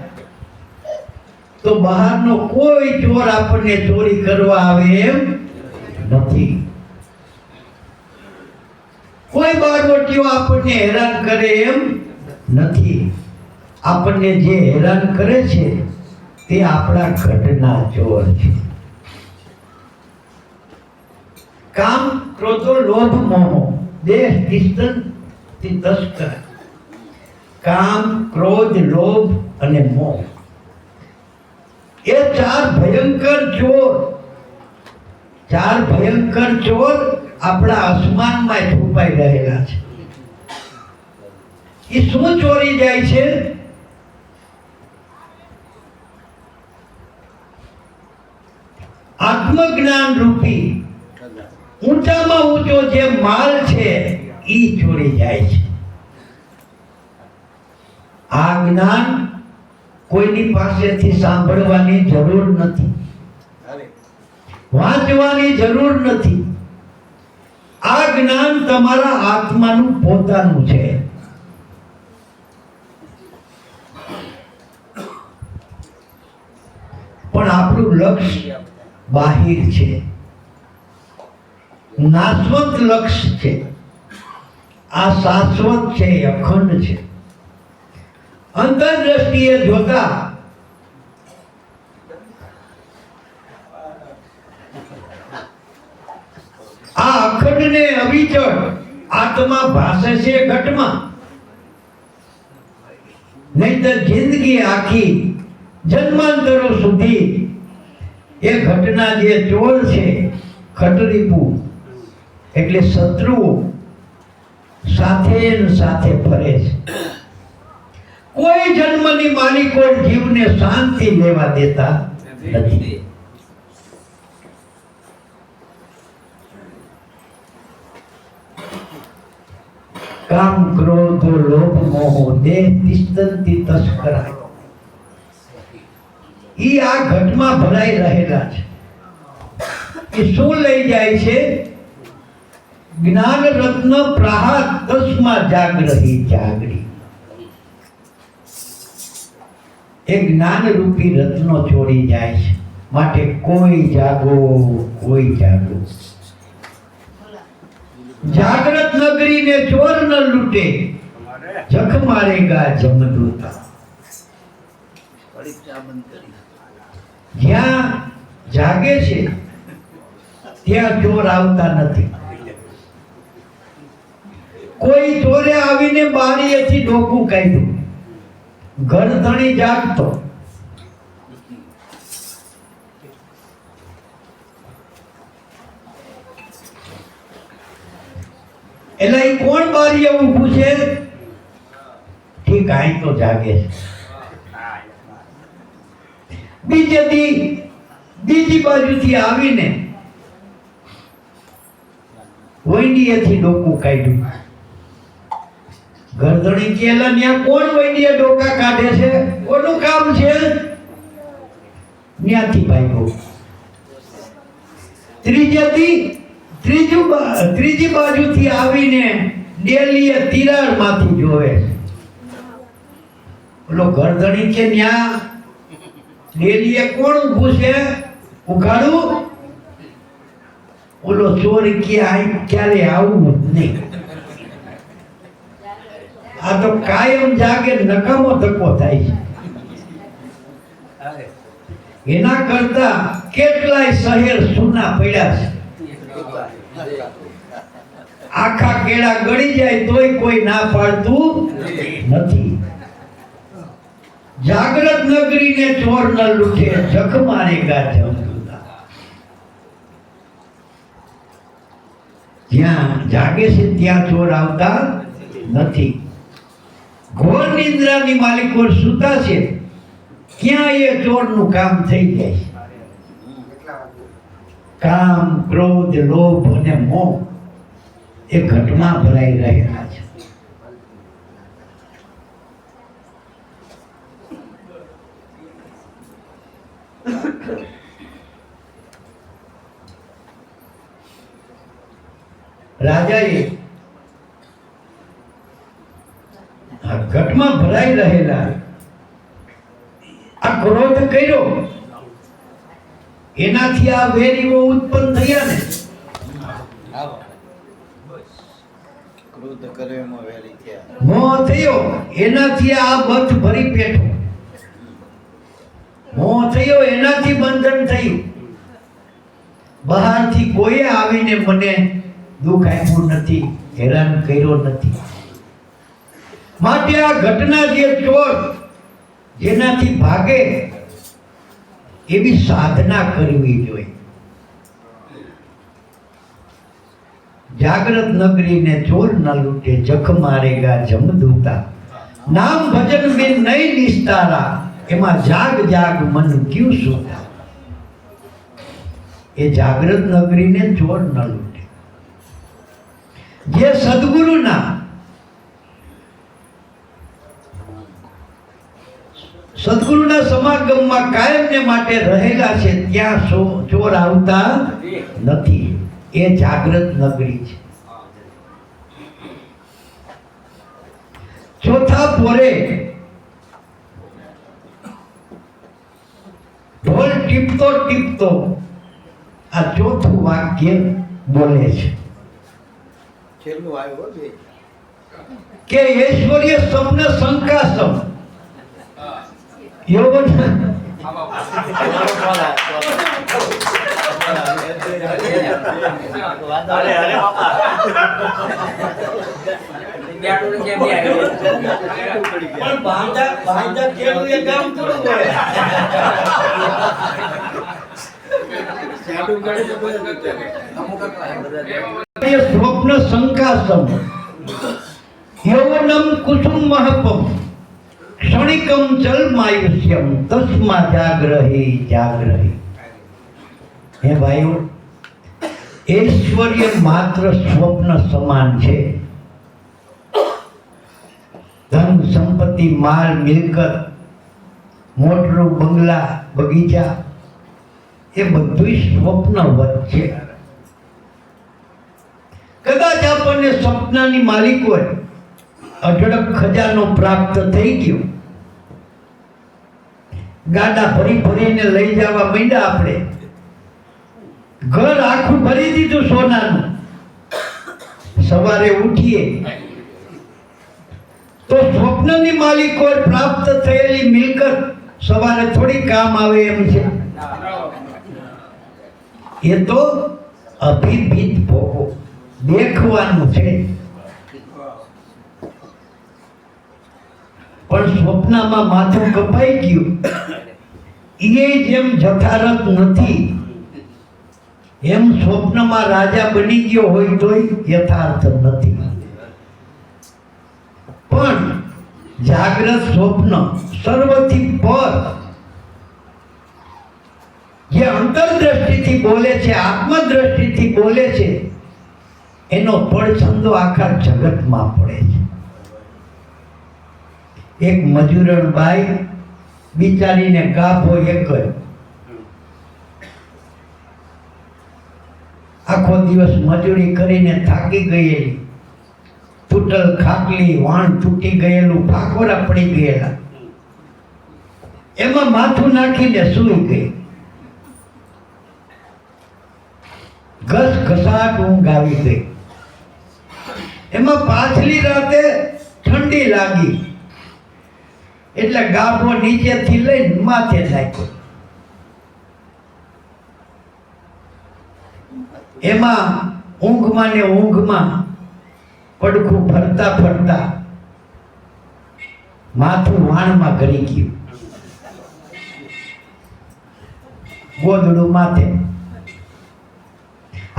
તો બહારનો કોઈ ચોર આપણને ચોરી કરવા આવે એમ નથી. કોઈ બાળવટીઓ આપણને હેરાન કરે એમ નથી. આપણને જે હેરાન કરે છે તે આપણા ઘટના ચોર છે. કામ ક્રોધો લોભ મોહ દેહ તિસ્તંતિ તસ્કર. કામ ક્રોધ લોભ અને મોહ એ ચાર ભયંકર ચોર આપણા આસમાનમાં છુપાઈ રહેલા છે. એ શું ચોરી જાય છે? આત્મજ્ઞાન રૂપી ઊંચામાં ઊંચો જે માલ છે એ ચોરી જાય છે. આ જ્ઞાન કોઈની પાસેથી સાંભળવાની જરૂર નથી, વાંચવાની જરૂર નથી. આ જ્ઞાન તમારા આત્માનું પોતાનું છે. પણ આપણું લક્ષ્ય બાહિર છે, નાશવંત લક્ષ્ય છે. આ શાશ્વત છે, અખંડ છે. અંતરદ્રષ્ટિએ જોતા આ અખંડને અવિચળ આત્મા ભાસે છે ઘટમાં. નહીંતર જિંદગી આખી જન્માંતરો સુધી એ ઘટના જે ચોર છે, ખટરીપુ એટલે શત્રુઓ સાથે ને સાથે ફરે છે. કોઈ જન્મની માલિકો જીવને શાંતિ લેવા દેતા નથી. કામ ક્રોધ લોભ મોહ દેહ તિસ્તંતી તસ્કરાય ઈ આ ઘટમાં ભરાઈ રહેલા છે. એ શું લઈ જાય છે? જ્ઞાન રત્ન પ્રહાત તસ્મા જાગરહી જાગરી. એ જ્ઞાન રૂપી રત્નો છોડી જાય છે. માટે કોઈ જાગો, કોઈ જાગો. જાગ્રત નગરી ને ચોર ન લૂટે, જખ મારેગા જમદૂતા. જ્યાં જાગે છે ત્યાં ચોર આવતા નથી. કોઈ ચોરે આવીને બારીએથી ડોકું કાઢ્યું, ઘર ધણી જાગતો. એટલે એ કોણ બારી એવું પૂછે? ઠીક, આઈ તો જાગે છે. બીજી બાજુથી આવીને વૈડીએથી ડોકું કાઢ્યું. ગરદણી કેલા ન્યા કોણ વૈડીએ ડોકા કાઢે છે? કોનું કામ છે? ન્યાથી ભાગ્યો. ત્રીજી બાજુથી આવીને ડેલીએ તિરાડમાંથી જોવે. ઓલો ગરદણી કે ન્યા ડેલીએ કોણ ઊભું છે? ઉઘાડું. ઓલો ચોર કે ક્યારે આવું જ નહીં. આ તો કાયમ જાગે, નકામો ધક્કો થાય છે. એના કરતા કેટલાય શહેર સૂના પડ્યા છે. આખા કેળા ગળી જાય તોય કોઈ ના પાડતું નથી. જાગ્રત નગરીને ચોર ન લૂટે, જખ મારેગા જમદૂતા. જ્યાં જાગે છે ત્યાં ચોર આવતા નથી. ઘોર નિદ્રાની માલિકો સૂતા છે, ક્યાં એ ચોરનું કામ થઈ જાય છે. કામ ક્રોધ લોભ અને મોહ એ ઘટમાં ભરાઈ રહેલા છે. રાજાએ આ ઘટમાં ભરાઈ રહેલા આ ક્રોધ કર્યો, એનાથી આ વેરીઓ ઉત્પન્ન થયા ને. ક્રોધ કરે એમાં વેરી થયા. મોહ થયો, એનાથી આ બથ ભરી પેઠો. મોહ થયો, એનાથી બંધન થયું. બહારથી કોઈ આવીને મને દુઃખ આપ્યું નથી, હેરાન કર્યો નથી. માટે આ ઘટના જે ચોર જેનાથી ભાગે એવી સાધના કરવી જોઈએ. જાગ્રત નગરીને ચોર ન લૂટે, જખ મારેગા જમદૂતા. નામ ભજન મેં નહીં નિસ્તારા, એમાં જાગ જાગ મન ક્યું સૂતા. એ જાગ્રત નગરીને ચોર ન લૂટે. જે સદગુરુના સમાગમમાં કાયમને માટે રહેલા છે ત્યાં ચોર આવતા નથી. એ જાગ્રત નગરી છે. ચોથા પોરે ઢોલ ટીપતો ટીપતો આ ચોથું વાક્ય બોલે છે છેલ્લું આવ્યું કે ઐશ્વર્ય સપન શંકાસમ યૌવન પણ ભાંજા કેળું એ કામ થોડું હોય. એ સ્વપ્ન શંકાસમ યૌવનમ કુસુમ મહપમ ક્ષણિકમ ચલમાયુષ્યમ તસ્મા જાગ્રહી જાગ્રહી. હે ભાઈઓ, ઐશ્વર્ય માત્ર સ્વપ્ન સમાન છે. ધન સંપત્તિ માલ મિલકત મોટરું બંગલા બગીચા એ બધું સ્વપ્નવત છે. કદાચ આપણને સપનાની માલિક હોય, અઢળક ખજાનો પ્રાપ્ત થઈ ગયો, ગાડા ભરી ભરીને લઈ જવા માંડ્યા, આપણે ઘર આખું ભરી દીધું સોનાનું, સવારે ઉઠીએ તો સ્વપ્નની માલિક હોય, પ્રાપ્ત થયેલી મિલકત સવારે થોડી કામ આવે એમ છે. એ તો અભિભીત ભોગો દેખવાનું છે. પણ સ્વપ્નમાં માથું કપાઈ ગયું એ જેમ જથારત નથી, એમ સ્વપ્નમાં રાજા બની ગયો હોય તોય યથાર્થ નથી. પણ જાગ્રત સ્વપ્ન સર્વથી પર, જે અંતરદ્રષ્ટિથી બોલે છે, આત્મદ્રષ્ટિથી બોલે છે, એનો પડછંદો આખા જગતમાં પડે છે. એક મજૂરણ બાઈ બિચારીને ગાભો એક જ, આખો દિવસ મજૂરી કરીને થાકી ગયેલી, તૂટલ ખાટલી, વાણ તૂટી ગયેલું, ફાકોરા પડી ગયેલા, એમાં માથું નાખીને સૂઈ ગઈ. ઘસઘસાટ ઊંઘ આવી ગઈ. એમાં પાછલી રાતે ઠંડી લાગી એટલે ગાભો નીચેથી લઈને માથે નાખ્યો. એમાં ઊંઘમાં ને ઊંઘમાં પડખું ફરતા ફરતા માથું વાણમાં ગળી ગયું, ગોદડું માથે.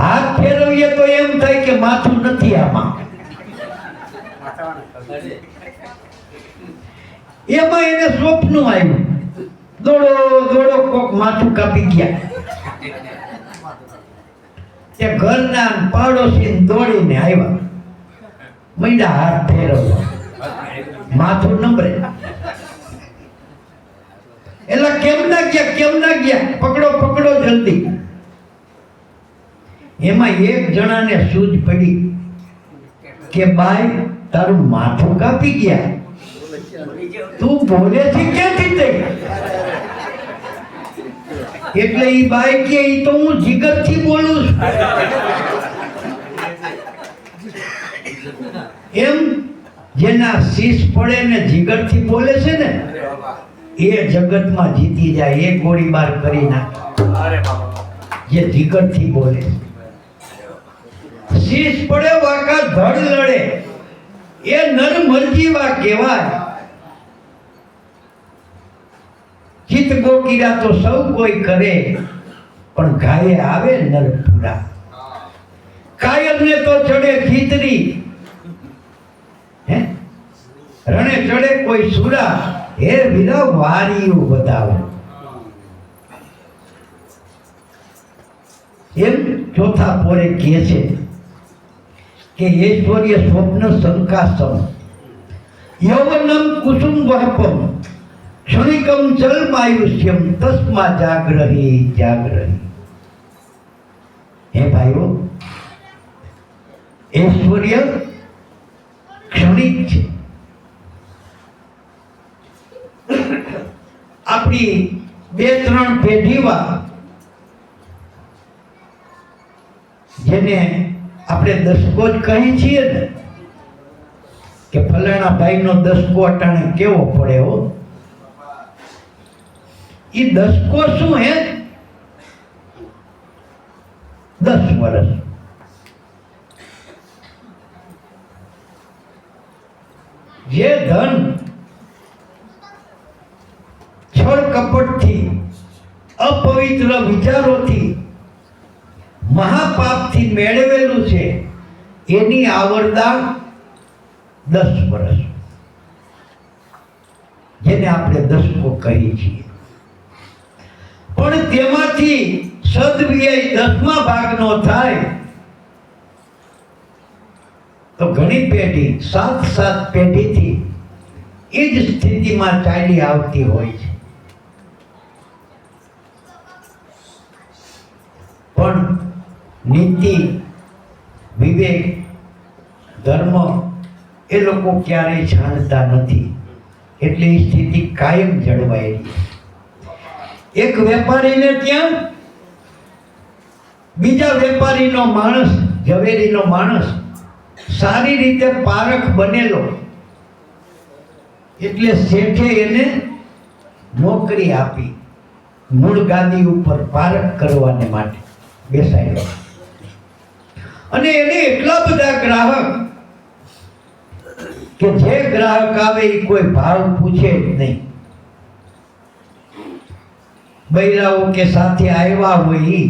હાથ ફેરવીએ તો એમ થાય કે માથું નથી આમાં. એમાં એને સ્વપ્ન આવ્યું, દોડો દોડો કોક માથું કાપી ગયા. તે ઘરના પાડોશી દોડીને આવ્યા, મૈડા હાથ ફેરવવા, માથું નંબરે. એટલે કેમ ના ગયા, પકડો પકડો જલ્દી. એમાં એક જણાને સૂઝ પડી કે બાઈ તારું માથું કાપી ગયા, તું બોલે છે ક્યાંથી થઈ? એટલે ઈ બાઈ કે ઈ તો હું જીગરથી બોલું છું. એમ જેના શીશ પડે ને જીગરથી બોલે છે ને, એ જગતમાં જીતી જાય, એ ગોળીબાર કરી નાખે જે જીગરથી બોલે. શીશ પડે વાકા ધડ લડે, એ નર મરજીવા કહેવાય. ચિત ગોકીરા તો સૌ કોઈ કરે, પણ ગાયે આવે નરપુરા. કાયરને તો ચડે ખીતરી, હે રણે ચડે કોઈ સુરા, હે વીરા વારીયું બતાવો. એમ ચોથા પોરે કહે છે કે ઐશ્વર્ય સ્વપ્ન શંકાસમ યૌવનમ કુસુમ વહપમ ક્ષણિકમ ચલમાયુષ્યમ તસ્મા જાગ્રહી જાગ્રહી. હે ભાઈઓ, ઐશ્વર્ય ક્ષણિક છે. આપણી 2-3 પેઢીમાં જેને આપણે દસકો જ કહી છીએ ને, કે ફલાણા ભાઈનો દસકો અટાણે કેવો પડે હો, એ દસકો શું હે? 10 વર્ષ. જે ધન છળ કપટથી, અપવિત્ર વિચારોથી, મહાપાપથી મેળવેલું છે એની આવરદા 10 વર્ષ, જેને આપણે દસકો કહીએ છીએ. પણ તેમાંથી સદવ્યય 10મા ભાગનો થાય તો ઘણી પેઢી 7 પેઢીથી એ જ સ્થિતિમાં ચાલી આવતી હોય છે. પણ નીતિ, વિવેક, ધર્મ એ લોકો ક્યારેય જાણતા નથી, એટલે એ સ્થિતિ કાયમ જળવાયેલી. એક વેપારીને ત્યાં બીજા વેપારીનો માણસ, ઝવેરીનો માણસ સારી રીતે પારખ બનેલો, એટલે શેઠે એને નોકરી આપી, મૂળ ગાદી ઉપર પારખ કરવાને માટે બેસાડ્યો. અને એને એટલા બધા ગ્રાહક કે જે ગ્રાહક આવે એ કોઈ ભાવ પૂછે જ નહીં. બૈરાઓ કે સાથે આવ્યા હોય ઈ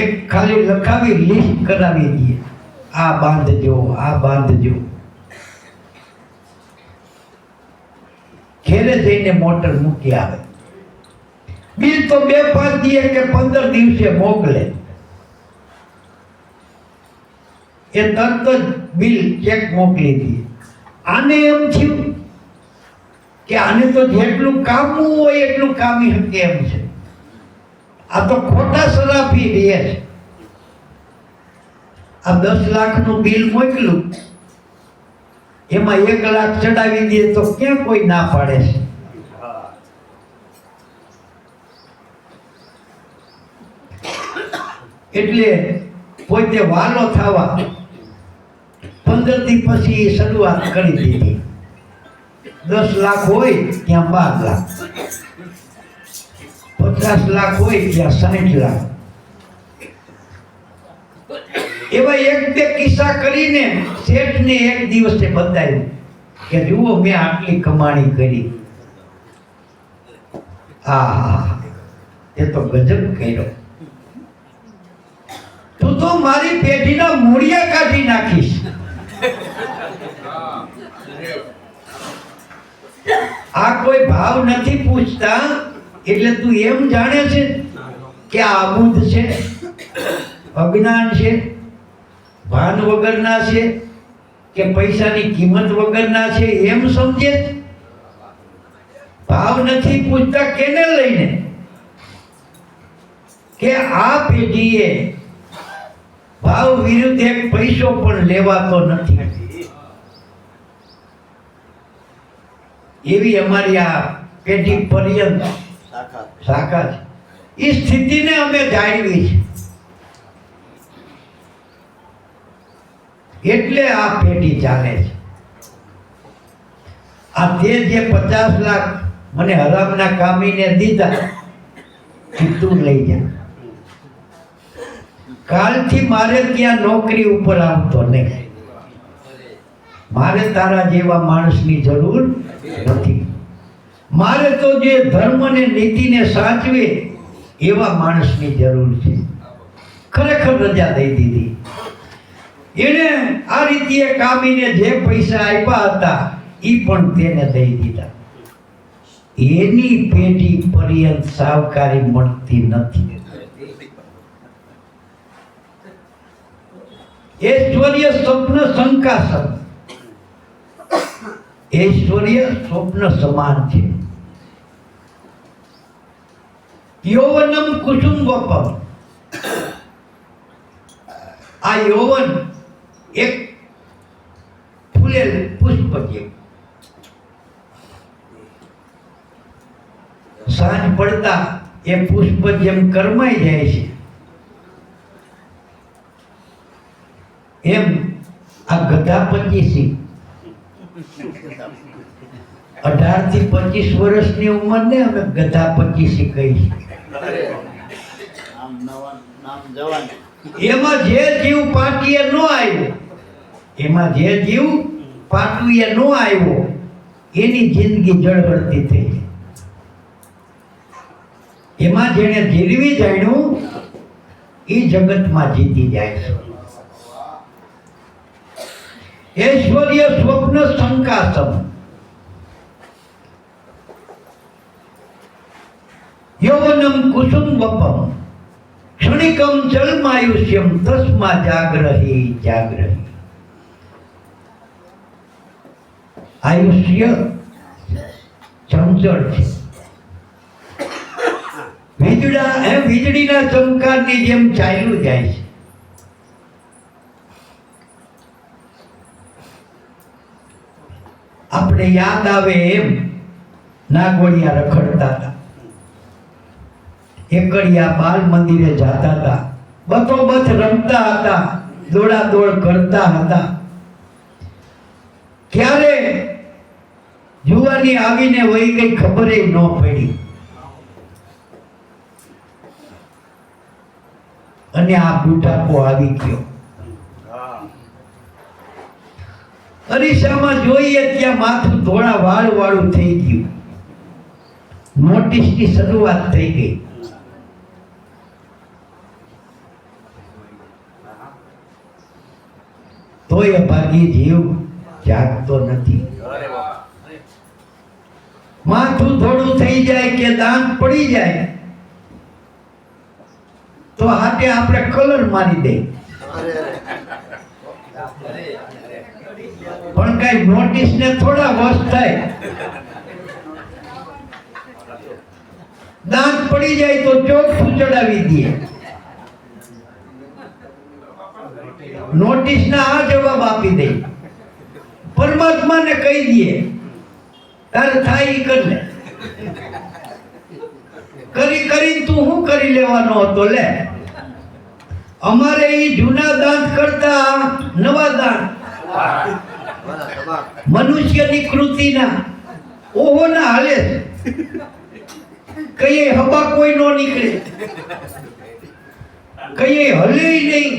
એક ખાલી લખાવી લિસ્ટ કરાવી દે, આ બાંધજો, આ બાંધજો. ઘેરે જઈને મોટર મૂકી આવે. બિલ તો 2-5 દિવસ કે 15 દિવસે મોકલે. એ તરત જ બિલ ચેક મોકલી દે. આને એમ થયું કે આને તો જેટલું કામવું હોય એટલું કામી શકે એમ છે, આ તો ખોટા સરાફી રહે છે. આ 10 લાખનું બિલ મોકલ્યું, એમાં 1 લાખ ચડાવી દે તો ક્યાં કોઈ ના પાડે છે? એટલે પોતે વાલો થવા 15 દી પછી શરૂઆત કરી દીધી. 10 લાખ હોય ત્યાં 12 લાખ, 50 લાખ હોય ત્યાં 60 લાખ. એવા 1-2 કિસ્સા કરીને શેઠને એક દિવસે બતાવ્યું કે જુઓ મેં આટલી કમાણી કરી. હા, એ તો ગજબ કર્યો. તું તો મારી પેઢીના મૂળિયા કાઢી નાખીશ. આ કોઈ ભાવ નથી પૂછતા, એટલે તું એમ જાણે છે કે આ અબુદ્ધ છે, અજ્ઞાન છે, ભાન વગરના છે, કે પૈસાની કિંમત વગરના છે, એમ સમજે. ભાવ નથી પૂછતા કેને લઈને કે આ પેઢીએ ભાવ વિરુદ્ધ એક પૈસો પણ લેવાતો નથી. એવી અમારી આ પેઢી પર્યંત શાખા છે. એ સ્થિતિને અમે જાળવી છે, એટલે આ પેઢી ચાલે છે. આ તે જે 50 લાખ મને હરામના કામીને દીધા, તું લઈ જા. કાલથી મારે ત્યાં નોકરી ઉપર આવતો નહીં. મારે તારા જેવા માણસની જરૂર નથી. મારે તો જે ધર્મ ને નીતિને સાચવે એવા માણસની જરૂર છે. ખરેખર રજા દઈ દીધી. એને આ રીતે કામીને જે પૈસા આપ્યા હતા એ પણ તેને દઈ દીધા. એની પેઢી પર્યંત સાવકારી મળતી નથી. ઐશ્વર્ય સ્વપ્ન શંકાસન. ઐશ્વર્ય સ્વપ્ન સમાન છે. યૌવનમ કુસુમવપમ. આ યૌવન એક ફૂલેલ પુષ્પ છે. સાંજ પડતા એ પુષ્પ જેમ કરમાઈ જાય છે, એમ આ ગધા 25 18 થી 25 વર્ષની ઉંમરને અમે ગધા 25 કહીએ. આમ નામ જવાન. એમાં જે જીવ પાટીએ ન આવ્યો, એમાં જે જીવ પાટુએ ન આવ્યો, એની જિંદગી જળહળતી થઈ. એમાં જેને જીરવી જાણ્યું એ જગતમાં જીતી જાય છે. ઐશ્વર્ય સ્વપ્ન શંકાસમ યૌવનમ કુસુમવપમ ક્ષણિકમ ચલમાયુષ્યમ તસ્મા જાગ્રહી જાગ્રહી. આયુષ્ય ચંચળ છે. વીજળીના ચમકારની જેમ ચાલ્યું જાય છે. આપણે યાદ આવે એમ નાગોડિયા રખડતા હતા, એકડિયા બાલ મંદિરે જતા હતા, બતોબત રમતા હતા, દોડાદોડ કરતા હતા. ક્યારે જુવાની આવીને વહી ગઈ ખબર ન પડી. અને આ બુઢાપો આવી ગયો. અરીસામાં જોઈએ ત્યાં માથું ધોળા વાળ વાળું થઈ ગયું. નોટિસની શરૂઆત થઈ ગઈ. તોય ભાગી જીવ જાગતો નથી. માથું થોડું થઈ જાય કે દાંત પડી જાય તો હાથે આપણે કલર મારી દે. પણ કઈ નોટિસ ને થોડા વશ થાય. દાંત પડી જાય તો ચોખ્ખું ચડાવી દે. નોટિસ ના આ જવાબ આપી દે. પરમાત્માને કહી દે તારે થાય ઈ કર લે. કરી તું શું કરી લેવાનો હતો લે. અમારે ઈ જૂના દાંત કરતા નવા દાંત મનુષ્યની કૃતિના ઓહોના હાલે. કઈ હવા કોઈ નો નીકળે, કઈ હલે નહીં,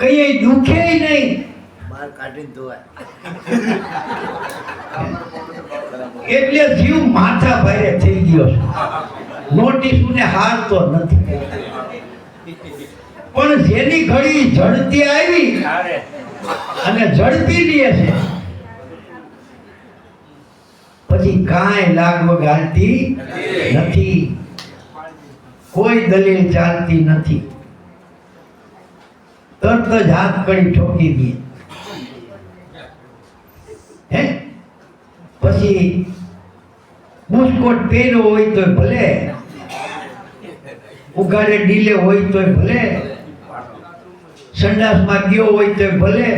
કઈ દુખે નહીં. બહાર કાઢીને ધોવાય. એટલે જીવ માથા ભારે થઈ ગયો છે. નોટિસને હારતો નથી. પણ જેની ઘડી ઝડતી આવી અને ઝડપી લે છે પછી કાંઈ લાગવગ હાલતી નથી. કોઈ દલીલ ચાલતી નથી. તરત જ હાથ કડી ઠોકી દે. હે પછી બુસ્કોટ પહેર્યો હોય તો ભલે, ઉઘાડે ડીલે હોય તો ભલે, સંડાસમાં ગયો હોય તો ભલે,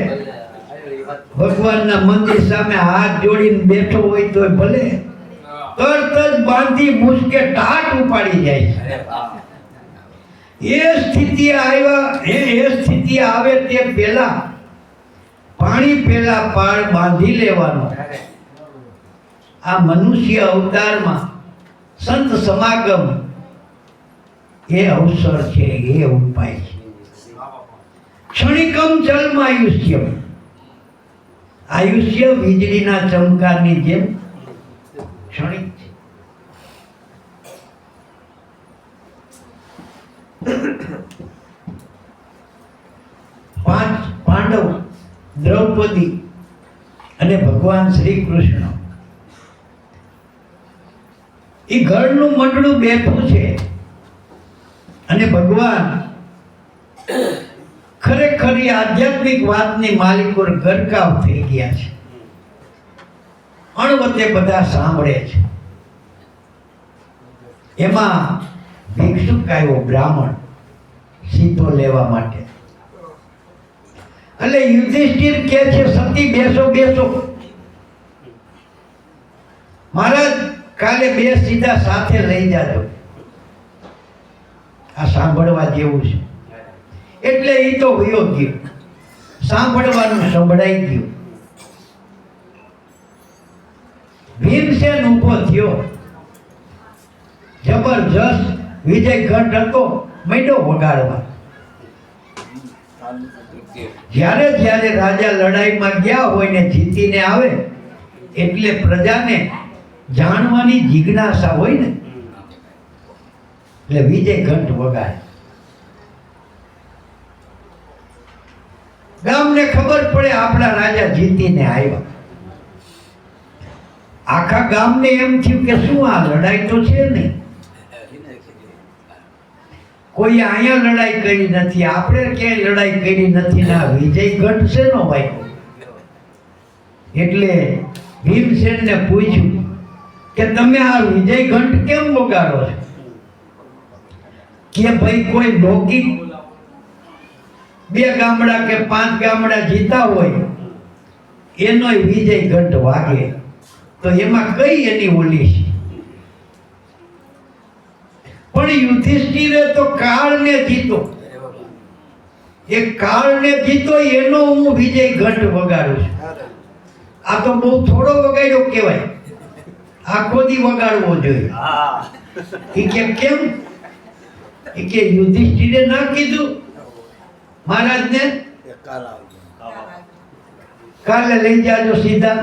ભગવાનના મંદિર સામે હાથ જોડીને બેઠો હોય તો ભલે, તરત જ બાંધી મુસ્કે ટાટ ઉપાડી જાય છે. એ સ્થિતિ આવે તે પહેલા પાણી પહેલા પાળ બાંધી લેવાનો. આ મનુષ્ય અવતારમાં સંત સમાગમ એ અવસર છે, એ ઉપાય છે. ક્ષણિકમ ચલમાયુષ્યમ. આયુષ્ય વીજળીના ચમકારની જેમ ક્ષણિક છે. પાંચ પાંડવ, દ્રૌપદી અને ભગવાન શ્રી કૃષ્ણ એ ઘરનું મંડળું બેઠું છે અને ભગવાન ખરેખરી આધ્યાત્મિક વાતની માલિકો ગરકાવ થઈ ગયા છે. અણવતે બધા સાંભળે છે. એમાં ભિક્ષુક આવ્યો, બ્રાહ્મણ, સીધો લેવા માટે. એટલે યુધિષ્ઠિર કહે છે, સતી બેસો બેસો. મહારાજ કાલે બે સીધા સાથે લઈ જાજો. આ સાંભળવા જેવું છે. એટલે એ તો વયો ગયો. સાંભળવાનું સંભળાઈ ગયું. ભીમસેન ઊભો થયો, જબરજસ્ત વિજય ઘંટ હતો, મંડ્યો વગાડવા. જ્યારે જ્યારે રાજા લડાઈમાં ગયા હોય ને જીતીને આવે એટલે પ્રજાને જાણવાની જિજ્ઞાસા હોય ને, એટલે વિજય ઘંટ વગાડે. ગામને ખબર પડે આપણા રાજા જીતીને આવ્યા. આખા ગામને એમ થયું કે શું આ લડાઈ તો છે નહીં, કોઈ અહીંયા લડાઈ કરી નથી, આપણે ક્યાંય લડાઈ કરી નથી ને આ વિજય ઘંટ શેનો વાગ્યો? એટલે ભીમસેનને પૂછ્યું કે તમે આ વિજય ઘંટ કેમ વગાડો છો? કે ભાઈ કોઈ લૌકિક 2 ગામડા કે 5 ગામડા જીતા હોય એનોય વિજય ઘંટ વાગે તો એમાં કઈ એની ઓલી છે? પણ યુધિષ્ઠિરે તો કાળને જીતો, એ કાળને જીતો એનો હું વિજય ઘંટ વગાડું છું. આ તો બહુ થોડો વગાડ્યો કહેવાય, આખો દી વગાડવો જોઈએ. એ કે કેમ? એ કે યુધિષ્ઠિરે ના કીધું મહારાજને કાલે લઈ જાજો સીધા.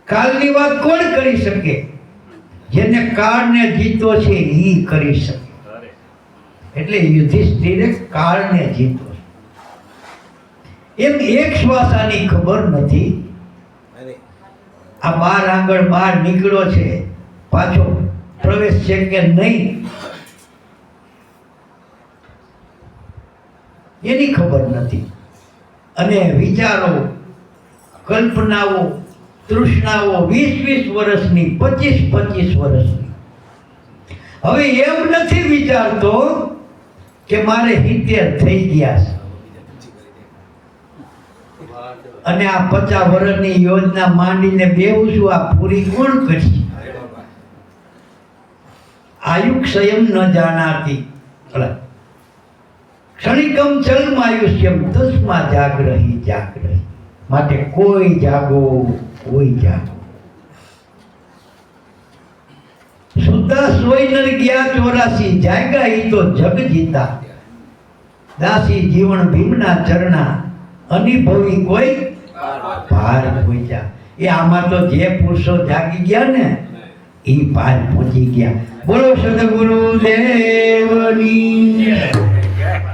કાલની વાત કોણ કરી શકે? જેને કાળને જીતો છે એ કરી શકે. એટલે યુધિષ્ઠિરે કાળને જીતો. એમ એક શ્વાસાની ખબર નથી આ 12 આંગળ બહાર નીકળ્યો છે, પાછો પ્રવેશ છે કે નહીં એની ખબર નથી. અને વિચારો, કલ્પનાઓ, તૃષ્ણાઓ 20-20 વર્ષની, 25-25 વર્ષની. હવે એમ નથી વિચારતો કે મારે 70 થઈ ગયા છે અને આ 50 વર્ષની યોજના માંડીને બેહું છું, આ પૂરી કોણ કરશે? આયુક્ષયમ ન જાનાતી ક્ષણિકમ ચલમાયુષ્યમ તસ્મા જાગ્રહી જાગ્રહી. માટે કોઈ જાગો, કોઈ જાગો. સુદ્ધા સોય નર ગયા 84, જાગ્યા ઈ તો જગ જીતા. દાસી જીવન ભીમના ચરણા, અનિભવી કોઈ પાર પહોંચ્યા. એ આમાં તો જે પુરુષો જાગી ગયા ને એ પાર પહોંચી ગયા. બોલો સદગુરુ દેવની.